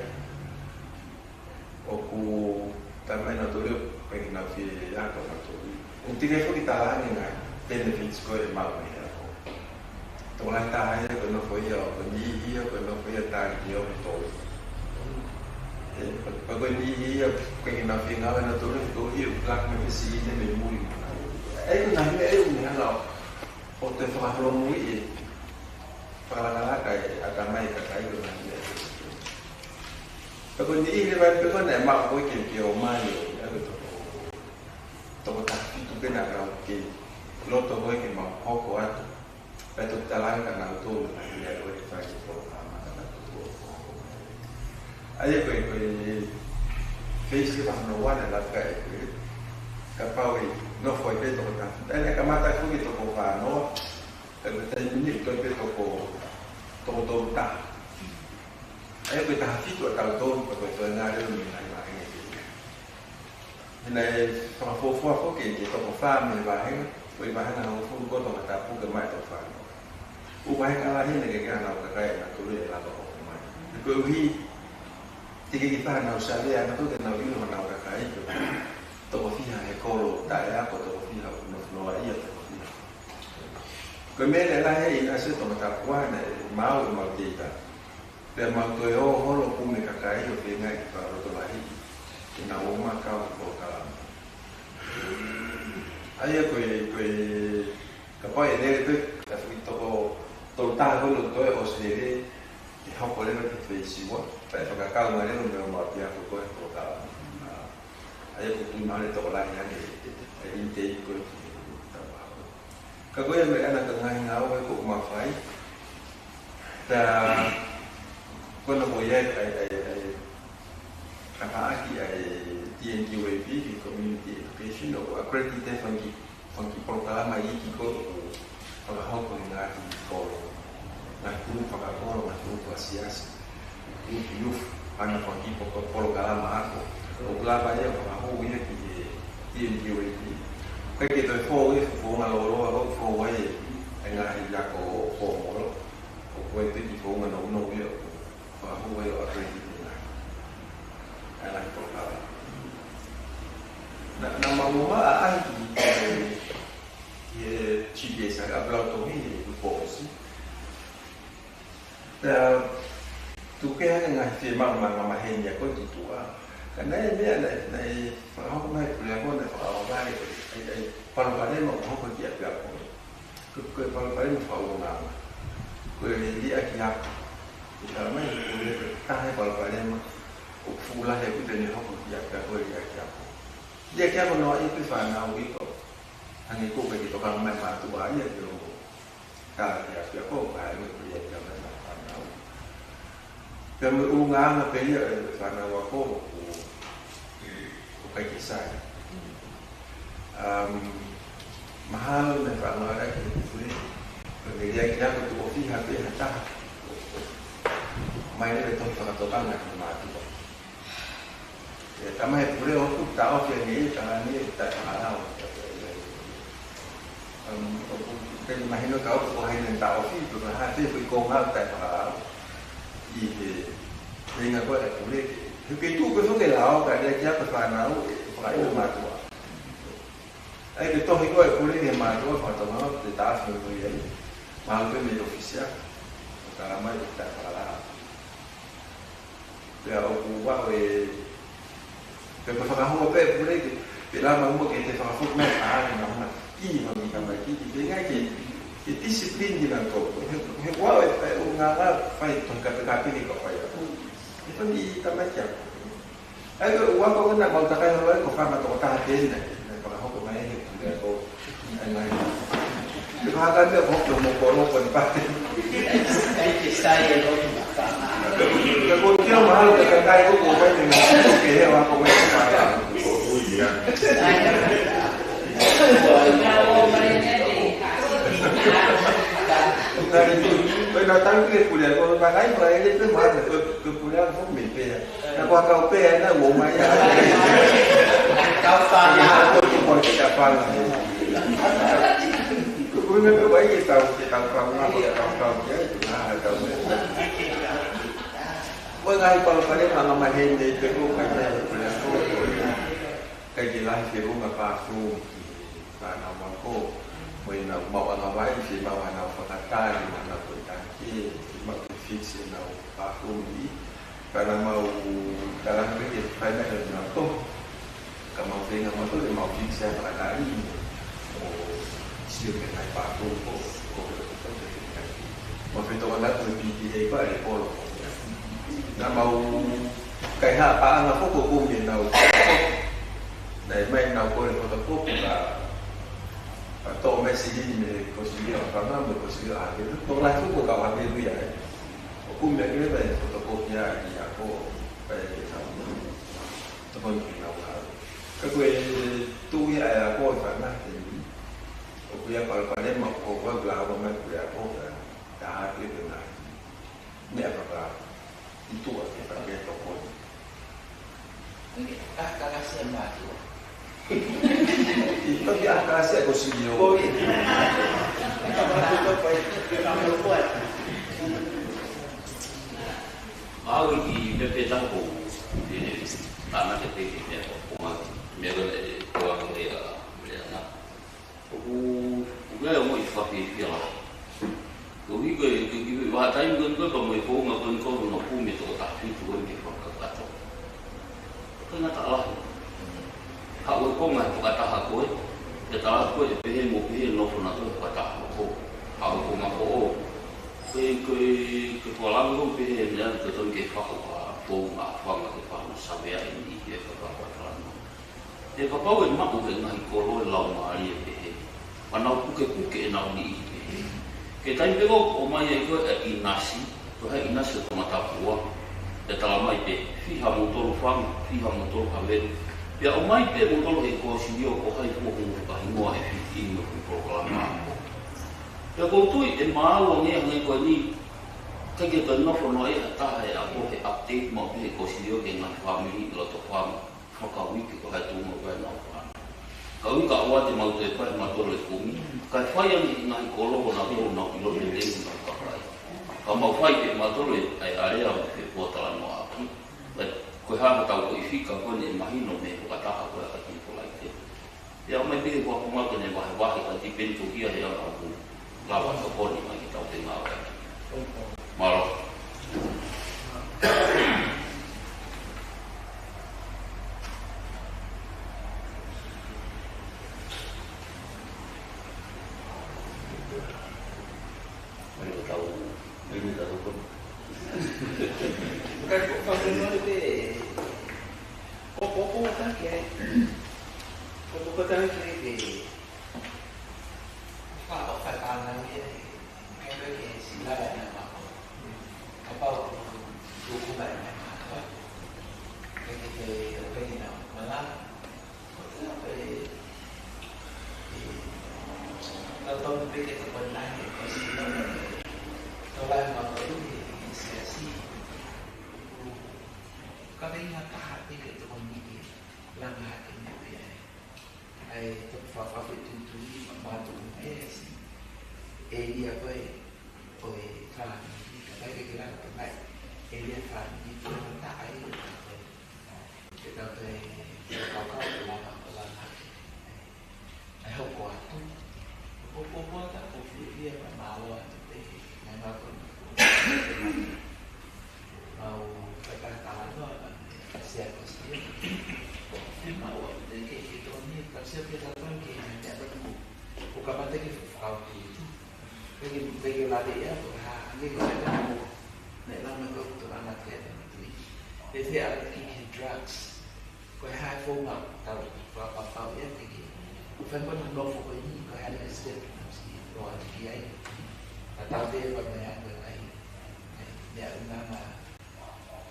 Oku também na tudo pengen na fi ya ko na tudo. Unti ke kita lang nga benefits ko e mau ni ako. Tuan kaya ko no foi yo ko ni yo ko no foi ta yo to. Pag ni yo pengen na fi nga na tudo ko yo black me si ni me muy. Aku nak ni kalau hotel Fahro Mui, para kai agama yang kai dengan dia. Kalau ni lepas tu kan emak boleh kira malu, aku tahu tak itu kena kau kira, lo tu boleh kira mau kuat, betul jalan kan auto dia boleh faham program macam tu. Ayah kau face Fahro Wan adalah kai kapau no foi feito por tanto. Ele que mata com que tocou para no, ele tem menino que ele tocou todo tá. Aí eu estava feito a tal tom para eu na área do meu aí ini. Ini sama fofo que tocou fam ni vai, foi vai na o fundo quando tá pouco mais to fam. O vai kalah ni que kan na kai na tu le la to mai. Ko vi tiki kita na usalia na tu que na vi na kai. Toko fiha e kolo tae ako toko fiha no ia toko fiha. Ko mele la he ina se toko tapuana mau mau tita. Pe mau to yo holo kume kakai o pe ngai ka roto lahi. Ina o ma ka ko kala. Ai ko pa e ne pe ka fi toko to ta holo to e osere e hapo le no te siwa. Pa ka ka ma le no me ma pia ko ko kala. Ayah pun mana tu orang yang ini ikut kalau yang mereka nak tengah ngau ikut mafai dan kalau boleh apa lagi TNQAP di community education atau accredited fungi program lagi kita kalau hal pun nanti kalau nanti pakai kalau nanti asias youth anak fungi program aku o glava ia o ia que TNQAP kai que toi fo e fo na lo fo ai nga ia ko fo mo o ko te ki fo na no ia fa ho ia o acredit na ala ko na mamua ai que chiesa aplauto hi po si tu ke nga te mama henya ko tu tua karena ini ada faham mai punya pun faham mai pada mau kau kerja apa ke pada mau faham nama ke dia kiap kita mai boleh tahu pada mau fulah yang kita ni kau kerja apa dia kiap dia kiap no itu faham itu hanya kau pergi tukang mai matu aja tu kalau dia kau baru dia kiap faham kamu ungang apa dia faham aku kai kisah. mahal na pangara ke puli kemudian kita tu kopi habis hantar mai le tu fakatokan na mati ya kama puli aku tahu ke ni kana ni tak tahu cái mà nó có của hai nền tảng phi từ hai cái phi công hal tại mà gì thì người có thể cũng đi cái tu cái số cái lão cái đây chắc phải nào phải được mà tu ấy cái tôi hay coi cũng đi mà tu phải tao nó để ta phải người ấy mà cái mình official cái làm gì tại phải là bây giờ cũng qua về cái mà phải không có cái cũng đi cái làm mà không có cái thì phải phục mẹ à thì nó mà mà mình làm cái gì ngay cái disiplin gì là cậu hay quá phải uống ngà phải thuần cả tất cái này cậu phải itu di macam cái uang kau kena bawa takai orang kau faham atau tak ada ni kalau kau main dia kau main tu hal dia kau cuma mau korang pun pasti saya kau kau kira mahal takai kau main dengan okey orang kau main mahal oh iya dari itu, kalau datang ke kuliah, kalau pakai kuliah itu mana? Ke kuliah pun mimpi. Kalau kau pay, na rumah ya. kau faham Aku tu boleh tidak faham. Kuliah tu baik kita faham apa tahu je itu tahu. Mengai kalau kalian malam main di kedua kerja kuliah tu, kerja lah di rumah pasu, tanam aku. Mình nào màu ăn váy thì màu ăn nào phải cay mà nào phải cay kia màu fix nào ba khu mỹ karena mau dalam kerja phải là nó tốt cả màu phim là màu tốt thì màu fix sẽ phải là gì siêu cái này ba khu của màu phim tôi đã từ PTA qua để cô là màu cái hạ ba là phúc của cung thì nào để mình nào cô để cô tập phúc là atau masih ini konsumsi karena berkonsumsi akhir itu orang itu kau ambil tu ya aku mungkin ada fotokopinya di aku pada sama teman kita lah kalau tu ya aku karena ini aku ya kalau pada mau aku belah mana aku ya aku dah ada benar ni apa itu aku pakai toko kakak siapa tu itu di atas ya kosio. oh iya kamu buat mau di bepetang ko di tanah tete ni ko ma mego ko ang dia na uga mo ifapi pila ko wi ko wa tai ngon ko mo ko ngon ko no ku mi to ta fi tu ni ko ka to kana ta lah hau ko ngai ko ta ha ko de ta ko de pe mo pe no fo na to ko ta ko hau ko ma ko ke ko la mo pe ya to to ke fa ko ko ma fa ma ke fa na sa be ai ni ke fa ko ta no e ko pa we ma ko ke ngai ko lo la ma ali pe pa na ku ke na ni ke tai pe ko mai e ko inasi to ha inasi to mata ko de ta mai pe fi ha mo to fa fi ha mo to ha ve ya o mai pe mo tolo e ko sinio ko hai ko ko ka hingoa e fiti no ko programa ya ko tu e malo ne ngai ko ni ka ke to no fono e ta e a ko e update mo pe ko sinio ke ngai family lo to fam fo ka wi ko ha tu mo ko no ka wi ka wa te mau te pa ma tolo e ko mi ka fa ya ni ngai ko lo na ko no lo le le ko ka ka ma fa e ma tolo e area ke ko ta no aki ko ha tau ko ifika ko ne mahino me ko ta ko ka ti ko lai te ya mai be ko ko ma ko ne wa ka ti pen to kia ya ko la wa ko ni mai ta te ma malo mai ko tau ni ta ko Kalau mau ini sesi, kalau ingat hati kita memiliki lama hati ni, ai terfafar itu membantu sih. Dia apa, kan, kalau kita nak dia kan itu tak ai, kita kau lama hati. Ai hậu tu, cô tak cô dia mau mau kata-kata siapa sih mau dari itu ni kasi kita kan kita bertemu bukan pada kita faham itu bagi lagi ya ni kita mau nak lama tu anak kita itu jadi ada kiki drugs kau hai phone up tahu apa ya kiki bukan pun belum fokus ini kau ada step rồi thì ấy đầu tiên là mình ăn được ấy để mà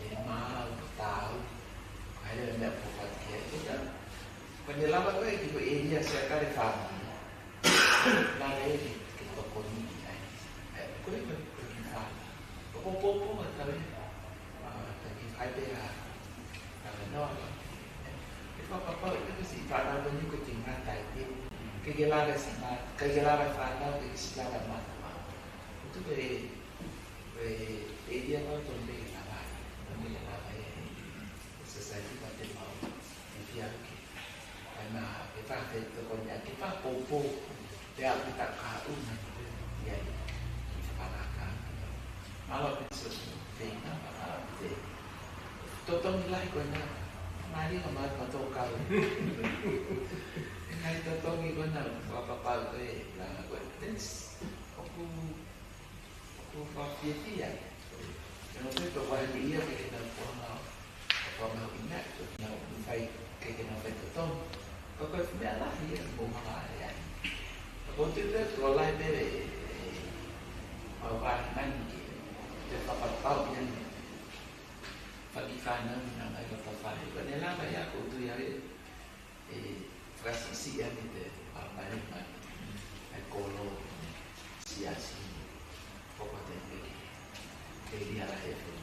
để mà tạo hay là để phục vụ cái đó còn như lắm cái thì cái ý sẽ cái phần là cái cái con này cái phần có mà tới thì phải đây là nó có cái gì phải là những cái chuyện hàng tài tiên kailangan sih, kailangan fana, kailangan mata. Itu dia kalau tumpeng apa, tumpeng apa ya, sesuatu pada mau dia karena kita itu punya kita popo, dia kita kau ya, parakan. Malah bisa tinggal apa tu, totong nilai kau nak, mari kamar patau kau. Hai totong ibu nak apa tu lah buat tes aku fakir dia kalau tu bahan dia kita apa mau ingat tu nak baik kita nak totong kau sudah lah dia bukan ya aku tu kalau lain dia apa mana dia apa tahu yang bagi kanan nak apa kalau ni lah banyak aku tu ya Kasih yang itu apa ni kan, ekolo, siasi, pokoknya begini, dia lah itu.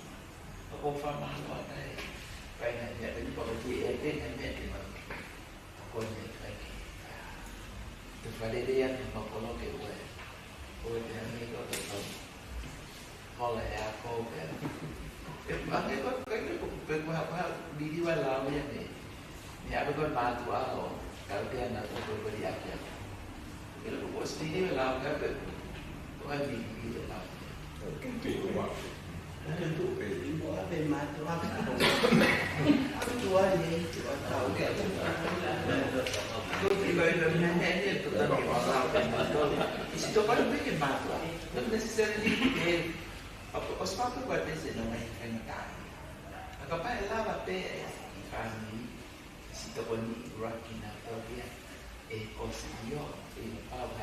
Aku faham apa ni, pengen jadi pokoknya pengen jadi pokoknya lagi. Terpada dia yang ekolo keluar, keluar ni kau tahu, kalau aku kan, bangkit kau kan di luar yang ni, ni aku kan matu aku. Kalau dia nak berbeli akhir, kalau bos sendiri lah kan, tuan di dalam. Tentu rumah. Tentu. Apa matu apa? Apa tuan ni tuan tahu kan? Kau tiba-tiba nenek tu tak masalah matu. Itu kan begini matu. Not necessarily apa sebab buat beza nama yang kena. Agak apa lah apa ikan Sito ni rakina dia consiguió para la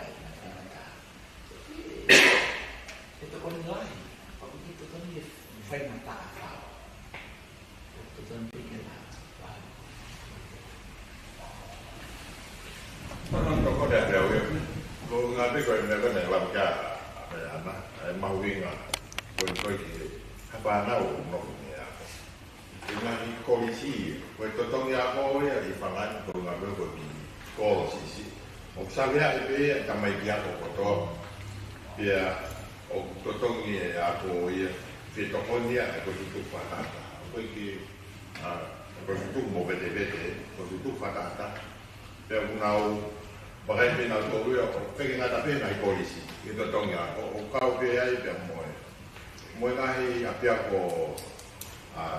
itu kon lain kalau itu kan dia fai mata apa itu kan pikir Orang toko dah jauh ya. Kau ngerti kau ini kan yang lamca apa ya anak mau winga kau ini apa nau nok ni ya. Dengan koalisi, kau totong ya kau ya di pangan kau ngambil kau di koalisi. Maksudnya itu yang kami dia kau totong dia totong ni aku ya fitokon dia aku tutup patah. Kau ini kau tutup mau bete kau tutup patah. Dia menau bagai penal kau ya pengen ada penal koalisi. Itu totong ya kau dia dia mau ngai apa kau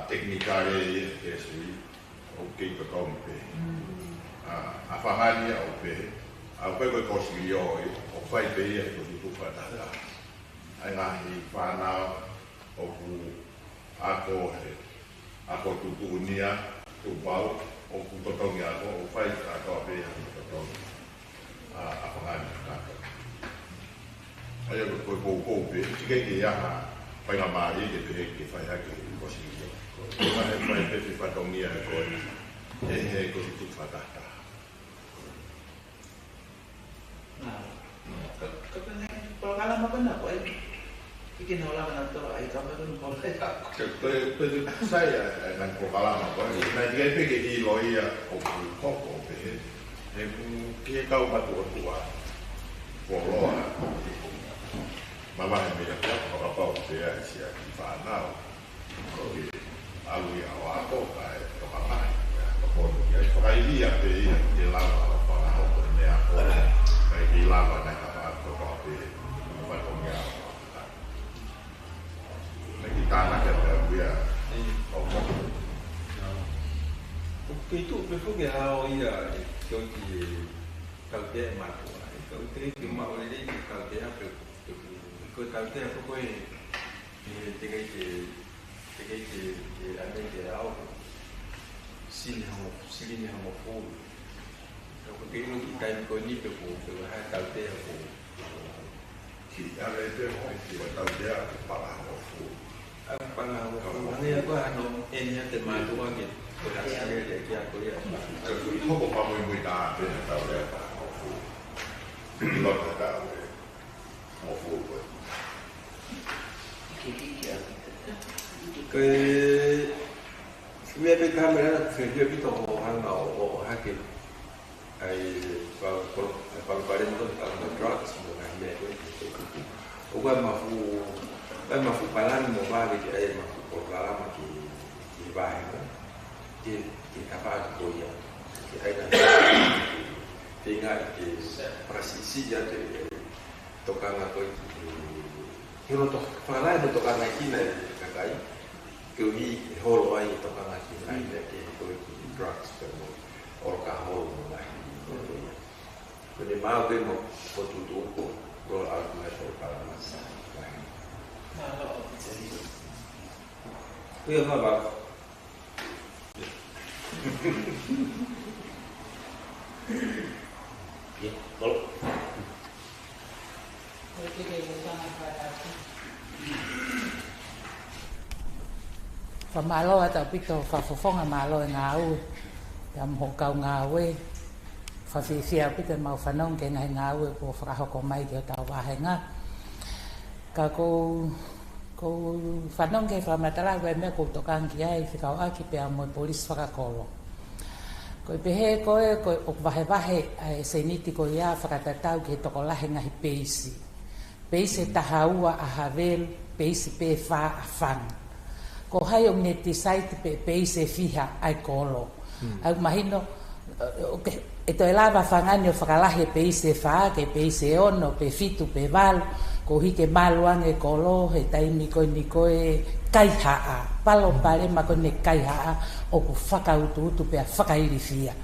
teknikale esui okay to tompe afahani ope apa ko konsilio o fai pe e ko tu fatata ai ngai fana o ku ako tu unia tu bau o ku to tonga o fai ako pe to tong afahani ka ai ko pe ke ya pai na mari ke fai ha ke konsilio Kau ada main peti patomia kau ni, kau itu fatata. Kalau kalau apa nak kau? Kita bikin orang atau ai kamu tu boleh tak? Saya dengan pengalaman, nah jika pergi lawyer, kok dia kau batu tua, follow mama yang bilang orang apa dia siap di panau, kau alui awak kau kayak kemana? Kau dia sebagai dia dia lama panau punya apa? Kayak dia lama nak apa kau dia batungnya. Lagi tanah dia Oke itu betul ke hal iya itu di kalau dia mampu kalau dia mau ini kalau dia kalau dia apa kau ini tiga ada dia awak sini hamo full kalau dia itu kita kau ni betul kalau dia aku kita itu kalau dia parah full Pangawa ini aku anu enya tema tu kan gitu. Berasal dari aku ya. Kalau kau kamu yang berita, dia tahu dia apa. Kalau dia tahu, mau full. Ke, Biar kamera video itu orang mau hakim. Kalau pada itu kalau drugs bukan dia itu. Bukan mafu palan mo ba ke ay mafu programa ki bahay no ki kapag ko yan ki ay na tinga ki prasisi ya de tokan ako ki no to pala no tokan na ki na kakay ki wi holo ay tokan na ki na ki ko drugs pero or ka holo na ko de mau de mo potutu ko algo na para mas Iya apa? Ya, kalau Pamalo atau pito fafofong amalo ngau yam hokau ngawe fafisia pito mau fanong ke ngai ngawe po fraho ko mai ke tau wahenga kako ko fanong ke famatala we me ko tokan ki ai fi kau aki pe amo polis fakakolo ko pehe ko o vahe ai seniti ko ia fakatatau ke tokola henga hi peisi tahaua a havel peisi pe fa afang ko hai o neti site pe peisi fiha ai kolo au mahino e to elava fangani o fakalahe peisi fa ke peisi ono pe fitu pe val ko hike maluang e kolo he taimi ko ni ko e kaihaa palo pare ma ko ne kaihaa o ku fakautu pe fakairi fia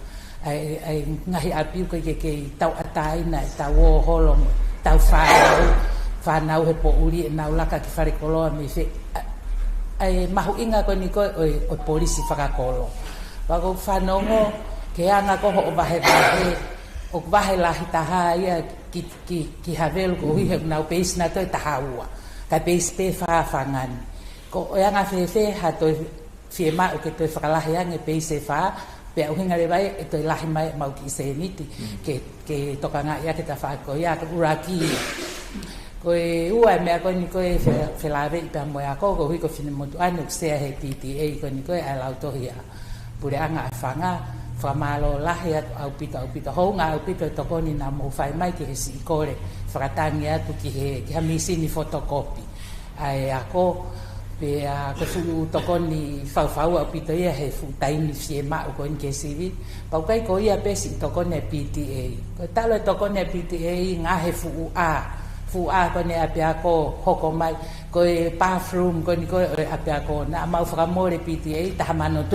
ai ngahi apiu ke tau atai na tau holong tau fa nau he po uri na laka ki fare kolo me fe ai mahu inga ko ni ko o polisi fakakolo ba ko fanongo ke ana ko o bahe o bahe la hitaha ia ki havel ko hi na peis na to tahaua ka peis pe fa fangan ko ya nga fe ha to fiema o ke to fakala ya nge peis fa pe o hinga le vai to la mai mau ki se niti ke toka nga ya ke ta fa ko ya uraki ko e ua me ko ni ko e fe la ve pe mo ya ko hi ko fini mo anu se he PTA ko ni ko e la to ya pure anga fanga famalo lahia au pita ho nga au pita to koni na mo fai mai ki si kore fratangi atu ki ha misi ni fotokopi ai ako pe a ko fu to koni fa au pita ia he fu tai ni fiema ko en ke sivi pa kai ko ia pe si to koni PTA ko talo to koni PTA nga he fu a ko ne apia ko hoko mai ko e bathroom ko ni ko apia ko na mau fra more PTA ta mano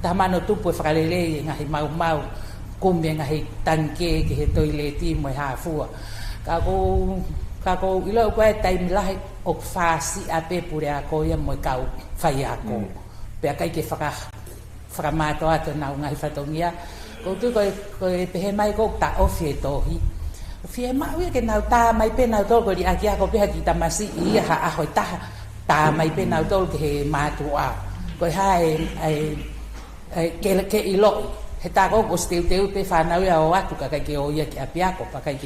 tamano tupu frakalele ngahi mau kumbe ngahi tanke ke he toileti mo ha fua kako ilo ko tai milahi o fasi ape pure ako ya mo kau fai ako pe kai ke framato ato na ngahi fatongia ko tu ko pe mai ko ta ofie tohi fie ma we ke na ta mai pe na to ko di aki ako pe ha kita masi i ha a ho ta mai pe na to ke ma tu a ko hai ke ilo he ta ko steu pe fa na o atu ka ke o ia ki apia ko pa kai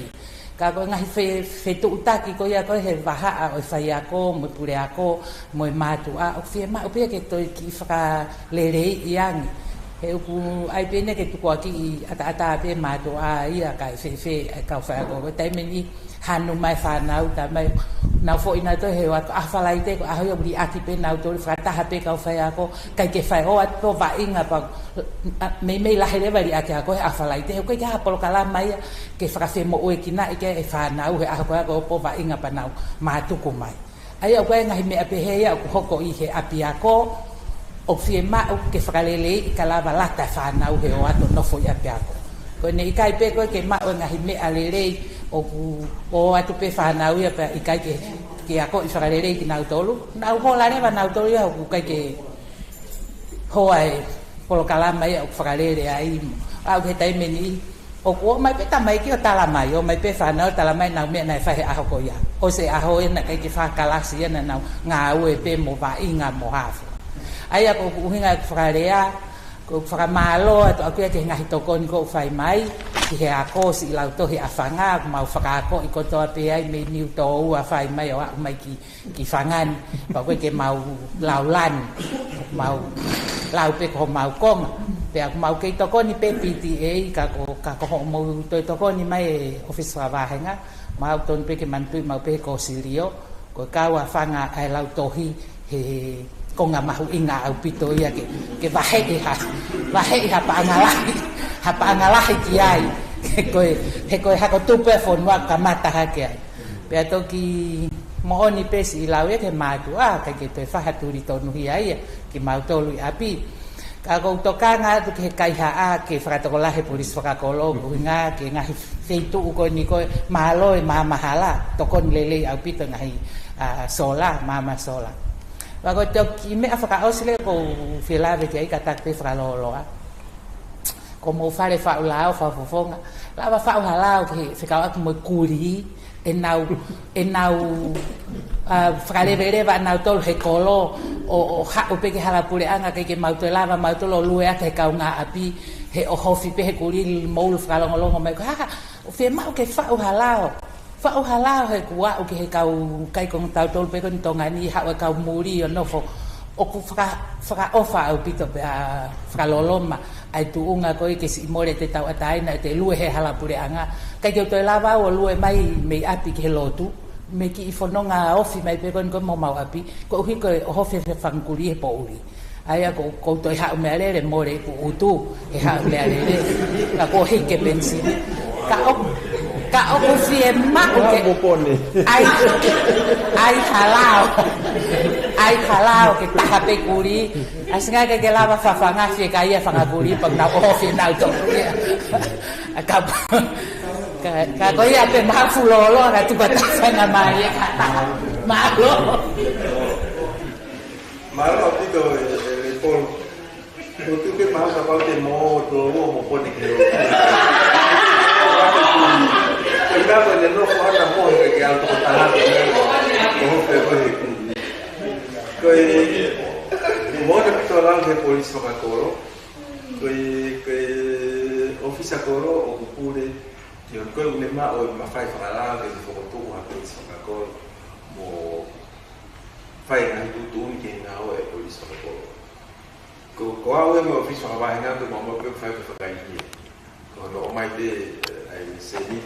ka ko ngai fe tu utaki ko ia ko he vaha o fai ako mo pure ako mo matu a o fie ma o pe ke to ki fra lere yang he ku ai pene ke tu ko ki ata pe matu a ia ka fe ka fa ko tai meni hanu mai fa nau ta mai na fo ina to he wa afalai te ko a ho bri aki pe nau to fra ta pe ka fa ako kai ke fa o at to va inga pa me la hele vari aki ako afalai te ko ja polo kala mai ke fra fe mo o kina ke e fa nau he ako po va inga pa nau ma tu ko mai ai o ko ngai me ape he ya ko hoko i he api ako o fie ma o ke fra lele kala va lata fa nau he o ato no fo ya pe ako ko nei kai pe ko ke ma o ngai me alele o atu pe whanau ia pe i kai ke ako i whakarere ki nau tolu. Nau ho lare wa nau tolu ia o kai ke hoa e polo kalama ia o whakarere a imo. Au ke taimeni o kua mai pe tamai ki o talamai o mai pe whanau talamai nau mea nai whahe aho ko ia. O se aho e na kai ke whakalasi ia na nau ngā au e pe mo wa inga mo hafu. Ai ako uhinga whakarea ko whakamalo ato aku ia ke ngahi tokoni ko whai mai ki he ako si lau tohi a whanga mau whakaako i kotoa pe ai me niu tō ua whai mai o mai ki whangan pa koe ke mau lau lan mau lau pe ko mau konga pe aku mau kei tokoni pe PTA ka ko mau toi tokoni mai office wa wahenga mau ton pe ke mantui mau pe ko sirio ko kawa whanga ai lau tohi he ko ngā mahu inga au pito ia ke wahe ha paangalahi ki ai he koe hako tupe whonua ka mata hake ai pea toki mohoni pesi i lau e ke mātu kai ke toi whahaturi tonu hi ai ki mau tolu i api ka kou toka ngā tu ke kaiha a ke whakatokolahe polis whakakolo kuhinga ke ngahi feitu uko ni koe mahalo e mahala tokon lele au pito ngahi sola mama sola Wako toki me a whakaosile ko whilawe ki ai katak pe whakaloloa. Ko mo whare whaulao whawhawhonga. Lawa whauhalao ki whikau aku mo kuri e nau whakalewerewa nau tolu he kolo o hako peke halapure anga ke mauto lava mauto lo lue ake kau ngā api he o hofi pe he kuri moulu whakalongolongo mai ko haka o whi mau ke whauhalao. Whauhalao he kua o ke he kau kai kong tau tolu pe koni tonga ni hao e kau muri o nofo o ku whakaofa au pito pe a whakaloloma ai tu unga koi ke si more te tau ataina te lue he halapure anga kai ke toi lava o lue mai mei api ke he lotu me ki i whanonga ofi mai pe koni ko mau api ko uhi ko o hofi he whankuri he po uri ai ko toi hao mea lere more ku utu he hao mea lere ka ko heke bensini ka o fie ma o ke ai halao ke taha pe kuri asinga ke lava fafanga fie ka ia fanga kuri pa na o fie na to ka ko ia pe ma fulolo ka tu pa fanga mai ka malo pito por tu que más a parte mo to mo pone que Cuidado de no jugar a modo que alto talante. Como fue que modo que todo que policía para coro. Que oficia coro o pure que o que me ma o ma fai falar que for tu a policía para coro mo fai na tu que na o policía para coro. Ko a o me oficia para vaina do mo que fai para cair. Quando o mai de seni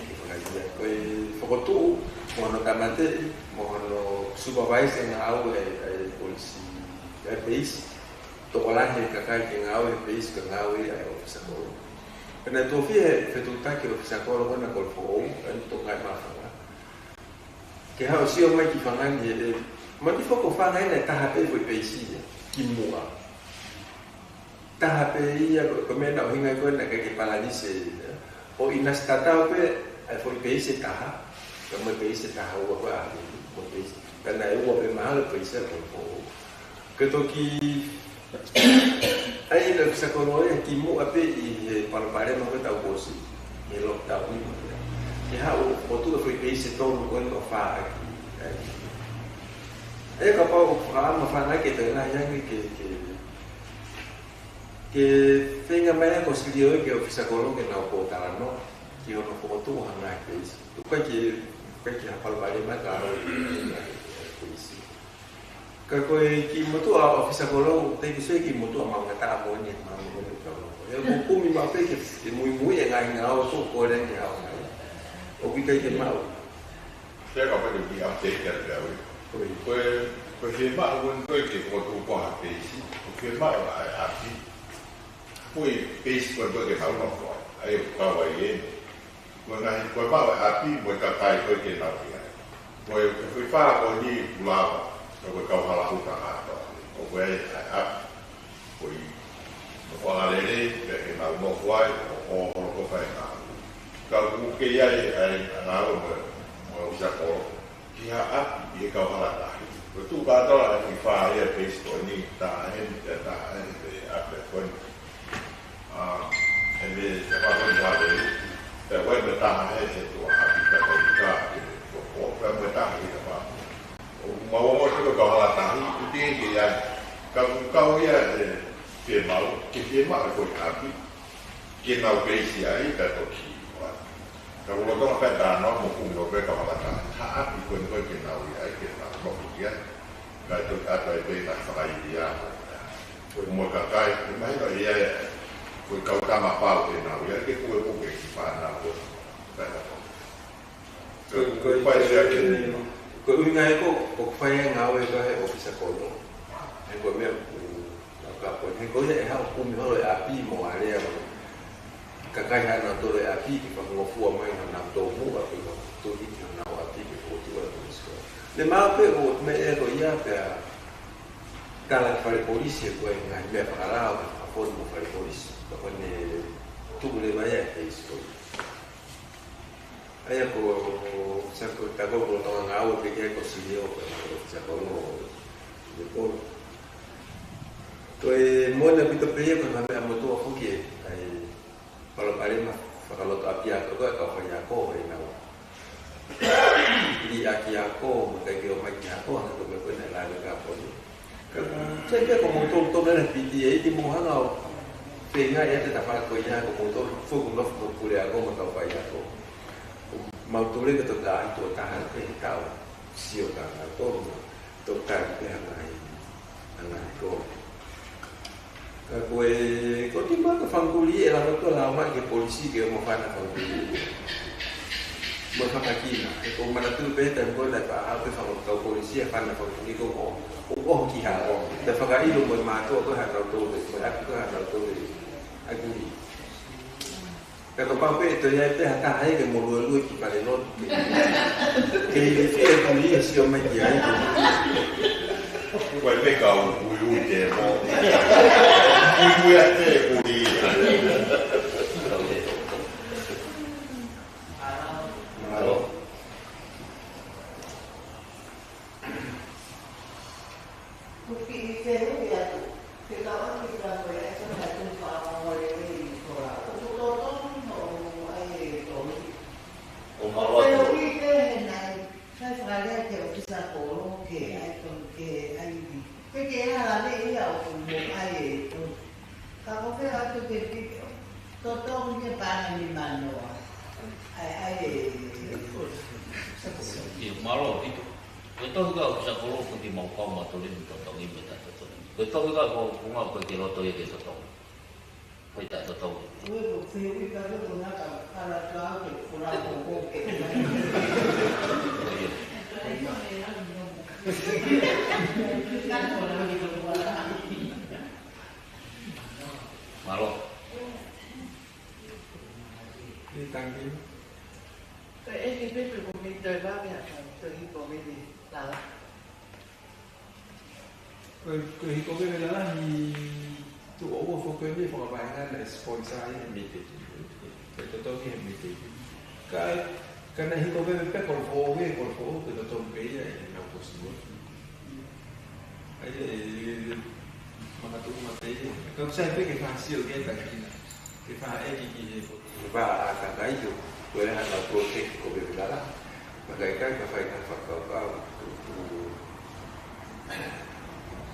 koi fokotu mono kamate mono supervise na au polisi base to olahe kakai ke ngau base ke ngau ofisa ko kana to fie fetu taki ofisa ko na ko fo to ngai ma fa ke ha si o mai ki fangan ye ma ti foko fa ngai na ta ha pe base ki mua ta ha pe ia ko me na hinga ko na ke palani se o inastatao pe foi paese taha como paese taha o ba o paese kana o pe mal paese ko que to ki ai le sa kono e ki mo ape i palpare no ta uosi e lockdown ni ha o tu foi paese to no quando fa aqui e ka pa o fra ma fa na ke te na ya que tenga mai consiglio que o fisa kono que na o talano ki ono ko tu hanga polisi tu ka ki hafal bale ma ka polisi ka ko ki motu a ofisa kolo te ki so ki motu ma ngata mo ni ma mo ni ka ya mo ku mi ma pe ki mu ya ngai nga o so ko le ni a o ki ka ki ma o se ka pa ni a te ka ya ko he ma won ko ki ko tu ko ha pe si ko ma a pi poi pe si ko ke ha no ko ai ka wa ye ko na ko pa a pi mo ka kai ko ke na ya ko fa ko ni la ko ka hala huta ato o we a ko o alele ke na mo kwai o ko fa na ka ku ke ya na o mo sa ko ki a ye ka hala ta ko tu ba to la ki fa ye pe sto ni ta en ta a pe ko en de se pa ko ya de te we me ta he se tu a ki ka ko pa me ta ki pa mau mo ko hala ta ni ti ki ya ka ya ke mau ko api ke na o ke si ai ka to ki wa ka lo to pa ta no mo ku no pe ka hala ta ha api ko ke na o ai ke na mo ki ya ka to ka to pe na fa ai ya ko mo ka kai mai no ya ko ka ta ma pa ke na o ya ke ko ke fa na ko ka ta ko pa ya ke ko unga ko fai nga we ka he ofisa ko no e ko me ka ko he ko he ha ku mi ho a pi mo ale ka ka ha na to le a pi ki pa ngo fu mai na to mu ka ko to di na a pi ko tu a to sko le ma pe o me e ko ya ka la fare polisi ko nga me pa la a fo mo fare polisi ko ne tu le mai e isto aya ko sa ko ta ko to nga o ke ko si yo ko sa ko no de ko to e mo na pito pe ko na mo to ko ke ai kalau pare ma kalau to apia ko ka fa ya ko e na di akia ko mo ka ke o ma ya ko na ko ko na la ka ko ka se ke ko mo to na piti e di mo ha na pe nga ya ta fa ko ya ko mo to fu ko no ko ku ya ko mo ka fa ya ko mau tulis ke tentang itu tahan ke kau siapa atau tentang ke anak kau kau tiba ke fangkuli lah betul lama ke polisi ke mau mana fangkuli mau fakir kau mana tu betul kau dah apa kau polisi apa fangkuli kau oh kihar dah fakir itu mau matu kau harus tahu aku harus tahu aku kalau pape itu ya itu hak saya ke mulu ki pale not ke dia ko ni si o mai ya itu ko pe ka u de mo u ya te ku di Malo itu, betul juga bisa kalau pun di mau kau matulin totong ini tak totong. Betul juga kalau bunga pergi loto ya totong. Kau tak totong. Malo. Ini tanggung. Cái biết được mình đời ba mẹ từ khi của mình thì là Rồi có cái là thì tụ ổ của cái gì của bạn là sponsor hay mình thì tôi nghe mình thì cái này có cái con phố từ nó trồng cái này nào có số ấy mà tụ mà thấy không xem cái pha siêu cái này cái pha ấy gì và cả cái gì với hàng là protein của việc đó và cái cách mà phải năng phật có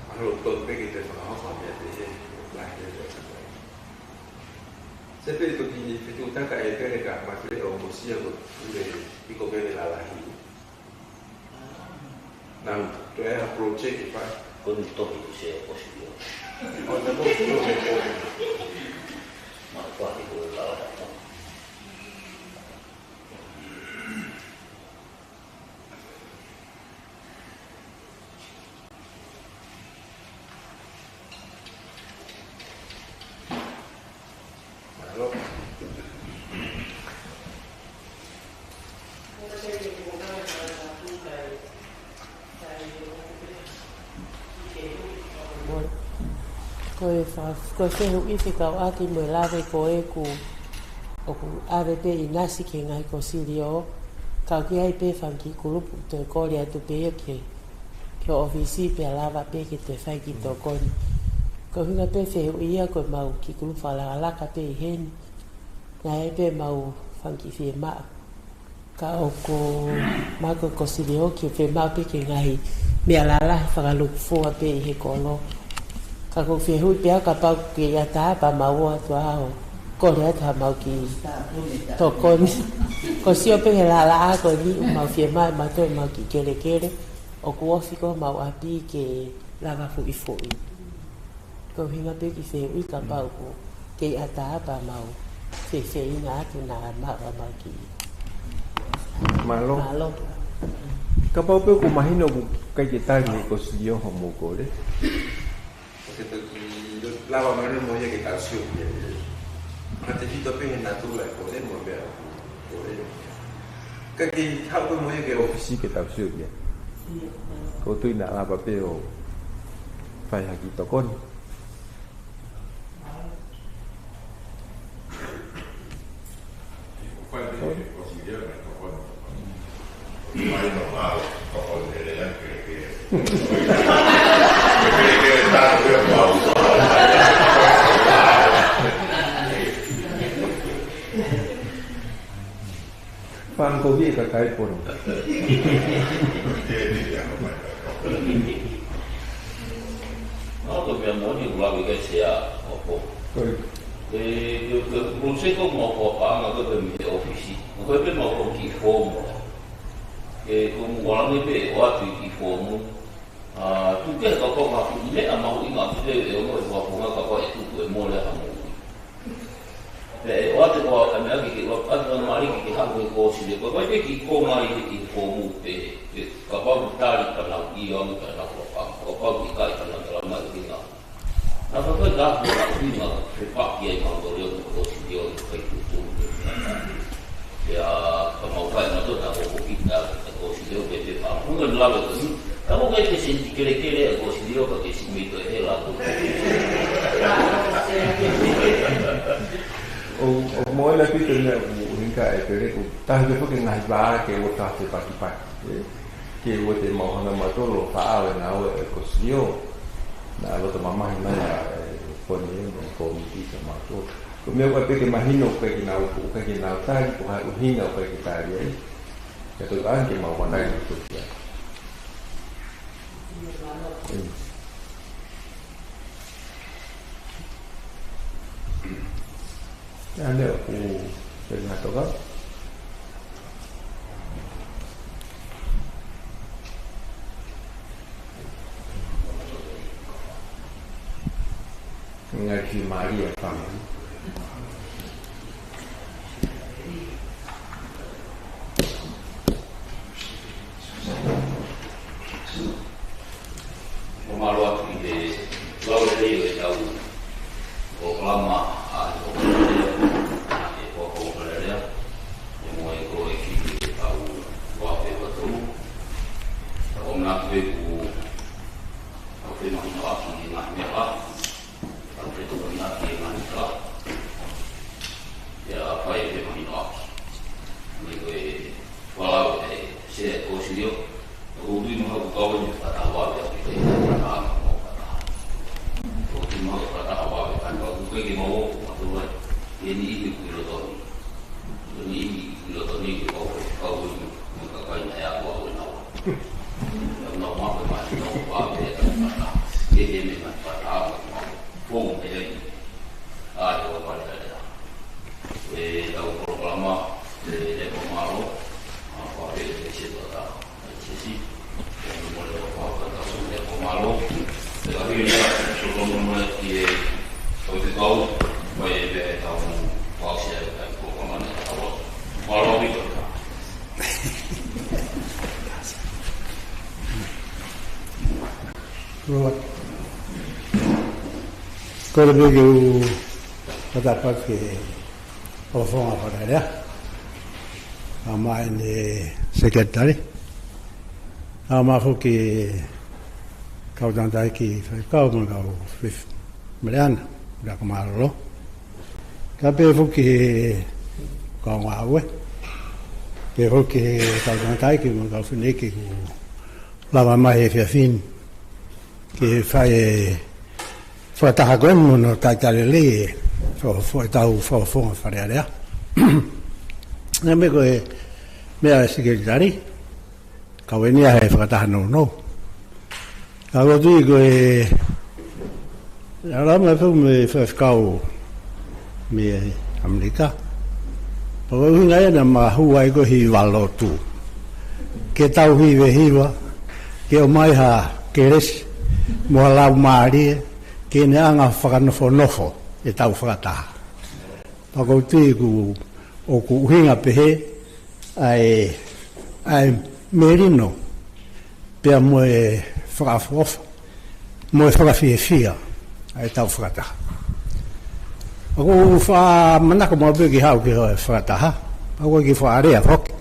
mà luôn tuần cái gì từ họ còn để lại để rồi Sempre itu di fitur tak kaya kaya kaya materi orang Rusia tu, ikut kaya lalahi. Nah, tu ada projek apa? Untuk itu saya positif. Oh, tak boleh tu. Maka itu lalahi. Koe whehu I whikau aki mo lawe ko e ku o ku awe pe I nasi ke ngai ko sirio kau ki ai pe whanki kurupu to e kore atu pe e ke o ofisi pe lava pe ke te whai ki to kori ko hunga pe whehu ia ko mau ki kurupu alaka pe I heni nga e pe mau whanki whi maa ka o ko mako ko sirio ki o whi maa pe ke ngai mea lalahi whakaluku fua pe I he kolo ka ko fe hui pe ka pa ki ya ta pa ma wo to a o ko le ta ma ki to ko ko si o pe la ko ni ma fe ma to ma ki kele o ko fi ko ma wa pi ke la va fu I fu I ko hinga pe ki fe ui ka pa ko ke ya ta pa ma o fe I na tu na ma ki Malo. Kapau pe ko mahino ko kai ke tai ni ko si yo homo ko le. Kita lava mana mo ya kita siu ya. Nanti kita pengen natural ko le mo be. Ko le. Kaki hau ko mo ya ke ofisi kita siu ya. Ko tu na lava pe o. Fai haki to kon. Mai normal, kalau dia yang kira-kira. Pang ko hi ka kai pon. Aku biar mau ni gula bikin saya apa? Proses kau mau apa? Aku pergi ofisi. Aku pergi mau pergi form. Kung orang ni waktu di form, tu kan kau aku ni amau ingat tu orang orang kau itu tu mula kamu. Waktu kau kami lagi waktu mari kita hamil kau sini, kau pergi kau mari di form kau tarik kalau dia kalau kau ikai kalau dalam lagi nak. Apa kau dah ni nak pakai yang kau dia kau sini kau itu. Ya, kalau kau nak tu tak kau kita kau sini bebe pam. Mungkin lalu tu, kamu kau itu sini kira-kira kau sini kau ke sini itu lalu. Mo la pi tu na unika e pere ku ta je ko ngai ba ke o ta te pa ke o te mo na ma to lo fa ave na o ko sio na lo to mama na ya poni ko mi ti ma to ko me ko pe ke mahino pe ke na ku ke na ta ko ha u hinga pe ke ta ya ya to an ke ma wa na tu ya ada aku dengan tu kan ngaji mari apa Malu aku ini, lalu dia tahu, kau lama, malo te la vida so como no que o te kau mai be ta un pasia ko como na alo malo vi Right. Ko le ke pada pak ke o fonga para ya. Ama ni secretary. Ama fo ke kau dan dai ki kau mo kau fif. Melian dah kemalo. Tapi fo ke kau ngawe. Ke fo ke kau dan dai ki mo kau fini ki lava mai fin. Che fai fata con no tagliare lì fo tau fo fare area ne me ko me a segretari ka venia e fata no ka go dico e allora me fu me fa scau me america poi una era ma huai go hi valo tu che tau hi ve hiwa che o mai ha che res mo la mari ke ne anga whakanofo e tau whakataha. Pako tui ku o ku hinga pehe ai merino pia mo e whakafofa mo e whakawhiawhia e tau whakataha. Pako wha manaka mo apu ki hau ki hoa e whakataha. Pako ki wha area hoki.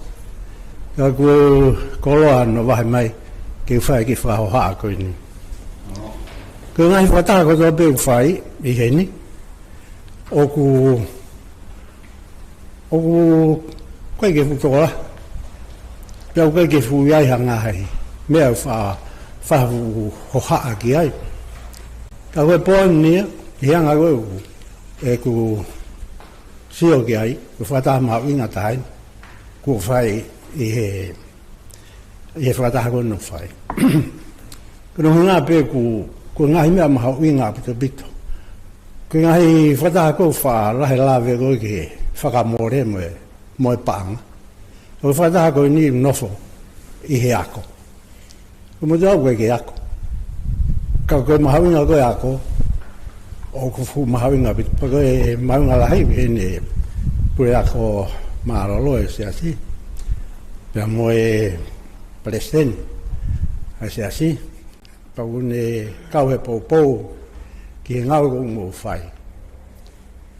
Ka ku koloa no wahi mai ki whae ki whahoha a koe ni. Ko ngai whata ko tō pēu whai I heni o ku koe ke whutoa pēu koe ke whuiai hanga hei mea whahu hoha ki ai ka koe pōn nia I hanga koe e ku sio ki ai ku whata mau inga tahain ku whai I he whata koe no whai kono hunga pē ko ngahi mea maha uinga pito pito. Ko ngahi whataha ko wha rahe lawe ko ke whakamore mo e paanga. Ko whataha ko ni nofo I he ako. Ko mo te au koe ke ako. Ka koe maha uinga koe ako, o ko fu maha uinga pito. Pa koe maha uinga lahi e ne pure ako maarolo e se asi. Pea mo e presidente, e se asi. Pau ne kau he pou ki ngau ko mo fai.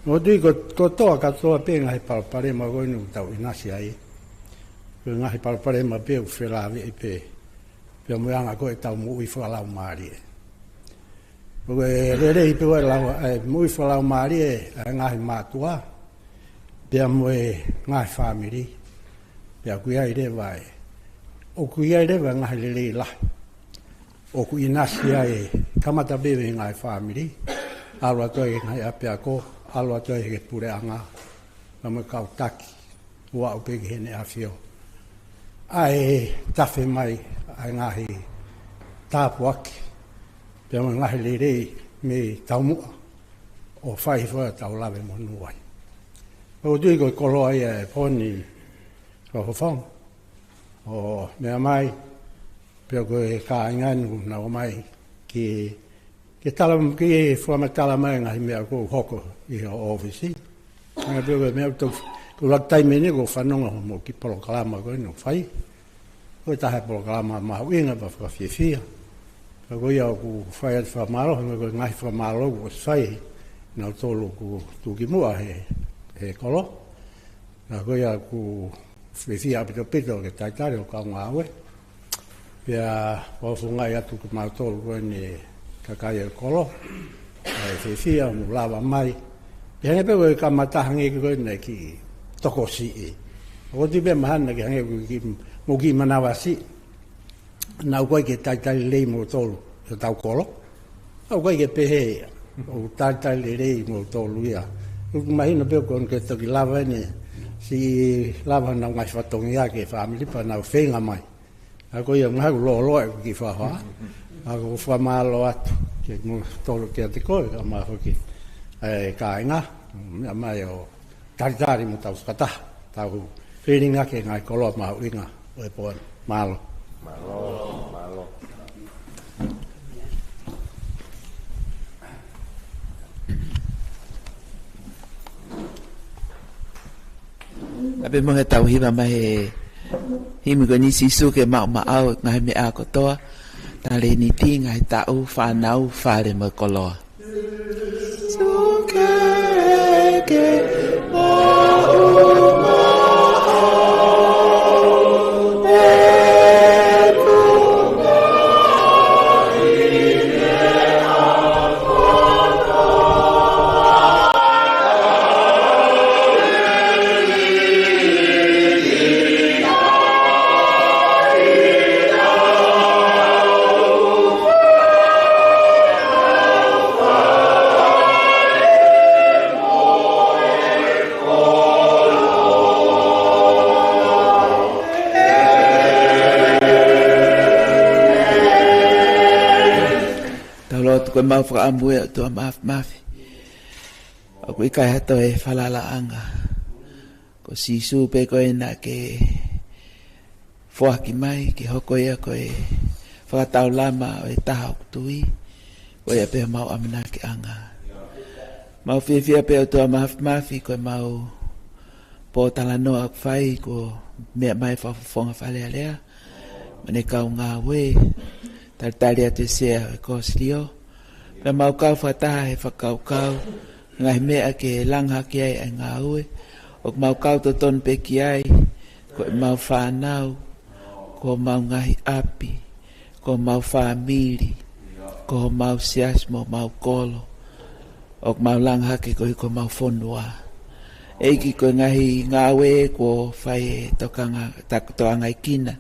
No tui ko toa katoa penga he parparema koe nu tau inasi ai. Ko ngahi parparema pe u whelawe I pe. Pea muanga koe tau mui whalau maari e. Ko e rere I pe koe mui whalau maari e ngahi mātua. Pea mui ngahi whamiri. Pea kuiai rewa e. O kuiai rewa ngahi lelei lahi. O ku inasia e kamata bebe ngai family alwa toi ngai apia ko alwa toi ke pure anga ma kau taki wa upe ke ne afio ai tafe mai ai ngai tapuaki pe ma ngai lere me taumu o fai fo tau lave mo nuai o dui ko koloi e poni ko fong o me mai peo koe ka inganu na o mai ki tala ki fuama tala mai ngahi mea ko hoko I o ofisi. Nga peo koe mea to ko laktai mene ko whanonga mo ki polokalama koe no whai. Koe tahe polokalama mahu inga pa whakawhiawhia. Ka koe au ku whai at whamaro, nga koe ngahi whamaro ko whai na tolu ku tuki mua he kolo. Ka koe au ku whiwhia apito pito ke taitare o kaunga awe. Pea wafungai atu ku mautolu koe ni kakai e kolo. E whiwhia mu lawa mai. Pea hange pewe ka matahange koe nei ki toko si e. O ti pe mahana ki hange ki mo ki manawa si. Nau koe ke taitari lei mo tolu e tau kolo. Nau koe ke pehe o taitari lei mo tolu ia. Mahina pewe koe ke toki lawa ni si lawa nau ngai whatongi a ke whamili pa nau whenga mai. Ako ia ngaku lo e ki whahoa. Ako whamalo atu. Ke mo tolu ke ati koe ka maa hoki. Ka inga. Mea mai o taritari mo tau whakataha. Tau whiringa ke ngai koloa mahu inga. O e poan. Malo. pe mo tau hiva mai himi ko ni sisu ke ma au ngai me a ko toa ta le ni ti ngai ta u fa nau fa le mo kolo suke ke o ko mau fa ambu to maaf aku ikai hato e falala anga ko sisu pe ko ena ke foaki mai ke hoko ia ko e fa tau lama e taha tui ko ia pe mau amna ke anga mau fia pe to maaf ko mau po tala no ak fai ko me mai fa fonga fale alea mane ka nga we tartaria te se ko slio na mau kau fata he fakau ngai mea ke langha ki ai ngā ue o mau kau to ton pe ki ai ko mau whanau ko mau ngahi api ko mau whamiri ko mau siasmo mau kolo o mau langha ke ko mau whonua eiki ko ngahi ngā ue ko whai tokanga toanga ikina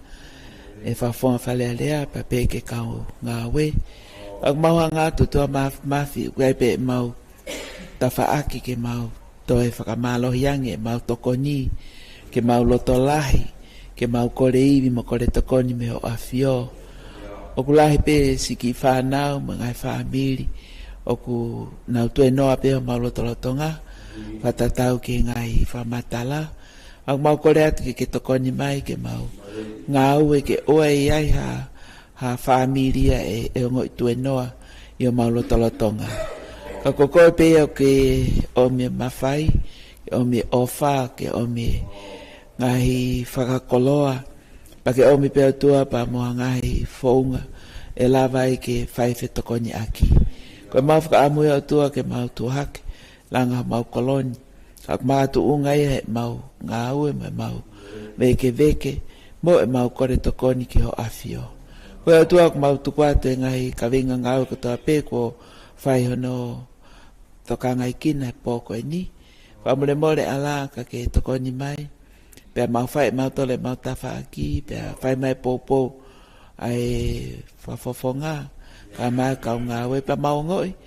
e whawhonga whale alea pa pe ke kau ngā ue ak mau anga tu to mafi kai pe mau tafaaki ke mau to e whakamalo hiange mau tokoni ke mau lotolahi ke mau kore iwi mo kore tokoni me o afio oku lahi pe siki whanau mga whamiri oku nau tue noa pe o mau lotolotonga whatatau ke ngai whamatala ak mau kore atu ke tokoni mai ke mau ngau e ke oa iai ha familia e ngoi tue noa i o mau lotolotonga. Ka koko pe o ke o me mawhai, o me ofa, ke o me ngahi whakakoloa, pa ke o me peo tua pa moa ngahi whaunga e lawa i ke whai whetokoni aki. Koe mau whakaamui o tua ke mau tuhake, langa mau koloni, ka maa tu ungai he mau ngāue me mau veke veke, mo e mau kore tokoni ki ho afio. Koe atua ku mau tukuatu e ngai ka winga ngau katoa pe ko whai hono toka ngai kina pōko e ni. Whamure more ala ka ke tokoni mai. Pea mau whai mau tole mau tawha aki. Pea whai mai pōpō ai whafofonga. Ka mai kau ngāwe pa mau ngoi.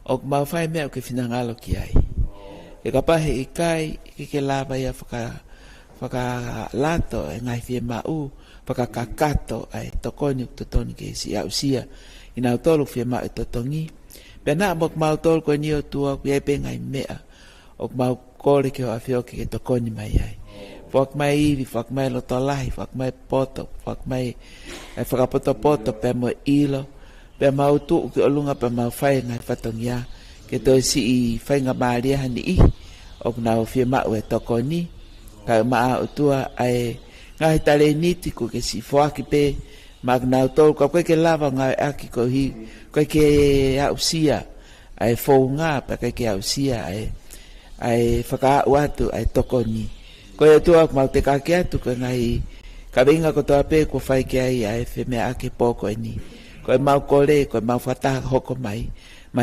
O mau whai mea ke whinangalo ki ai. E ka pahe i kai ke lava ia whakalato e ngai whie mau. Pakakakato ai tokoni totoni ke si au sia ina tolu fia ma totongi pena mok mau tol ko ni o tua ku ai pe ngai mea ok mau kore ke afio ke tokoni mai ai fok mai vi fok mai lo tolai fok mai poto fok mai ai poto pe mo ilo pe mau tu ke olunga pe mau fai ngai fatongia ke to si i fai nga maria hani i ok na fia ma we tokoni ka ma o tua ai ngai tale niti ko ke si foaki pe magnau tol ko ke lava ngai aki ko hi ko ke ausia ai founga pa ke ausia ai faka watu ai tokoni ko e tu ak mau te ka ke tu ko ngai ka vinga ko to pe ko fai ke ai fe me aki poko ni ko mau kole ko mau fata hoko mai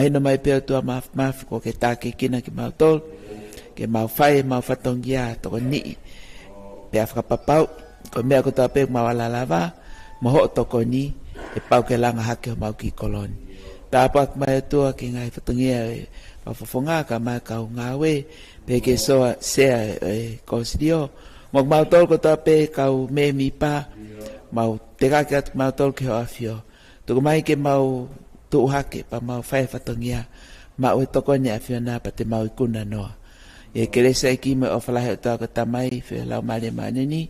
no mai pe tu ma ko ke ta ke kina ki mau tol ke mau fai mau fatongia to ni pe afka papau ko mea ko tape mawala lava moho tokoni e pau ke langa hake mau ki koloni tapak mai tua ki ngai fatungia pa fofonga ka mai ka ngawe pe ke so se ko sdio mo mau tol ko tape ka me mi pa mau teka ke mau tol ke afio to mai ke mau tu hake pa mau fai fatungia mau tokoni afio na pa te mau kuna no e kere sai ki me ofala he ta ka tamai fe la male maneni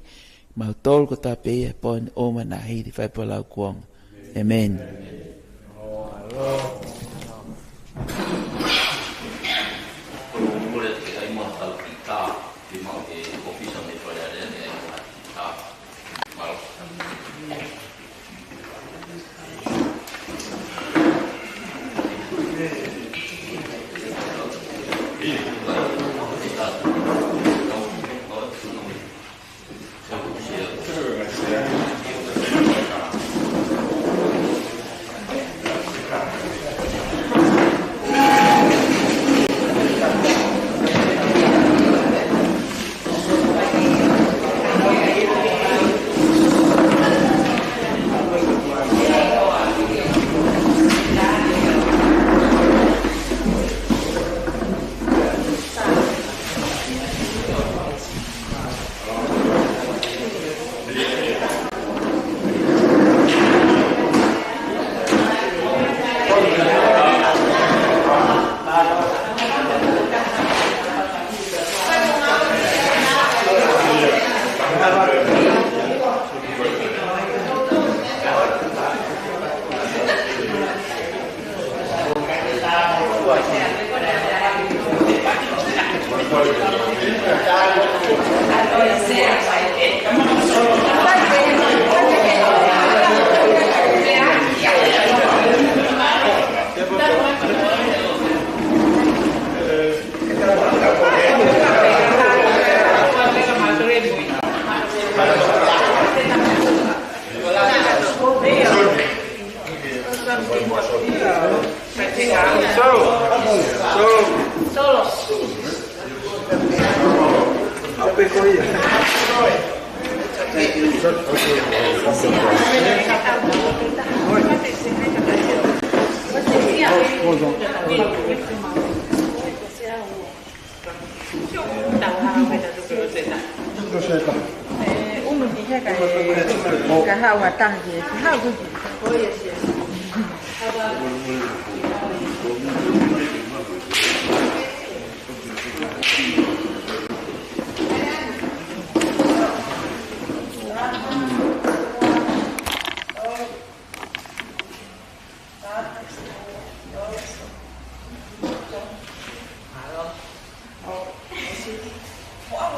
mau tol ko tape pon o mana hiri fai po lau kuong. Amen. Boleh kita imam tal kita di mau office ni pada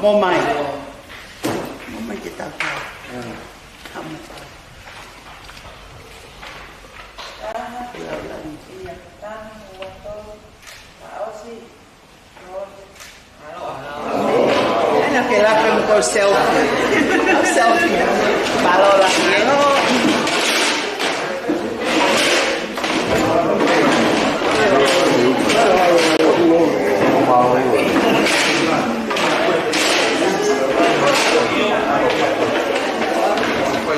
Mau main kita tahu. Kamu tahu. Enak ya lah kalau selfie, kalau lagi Mau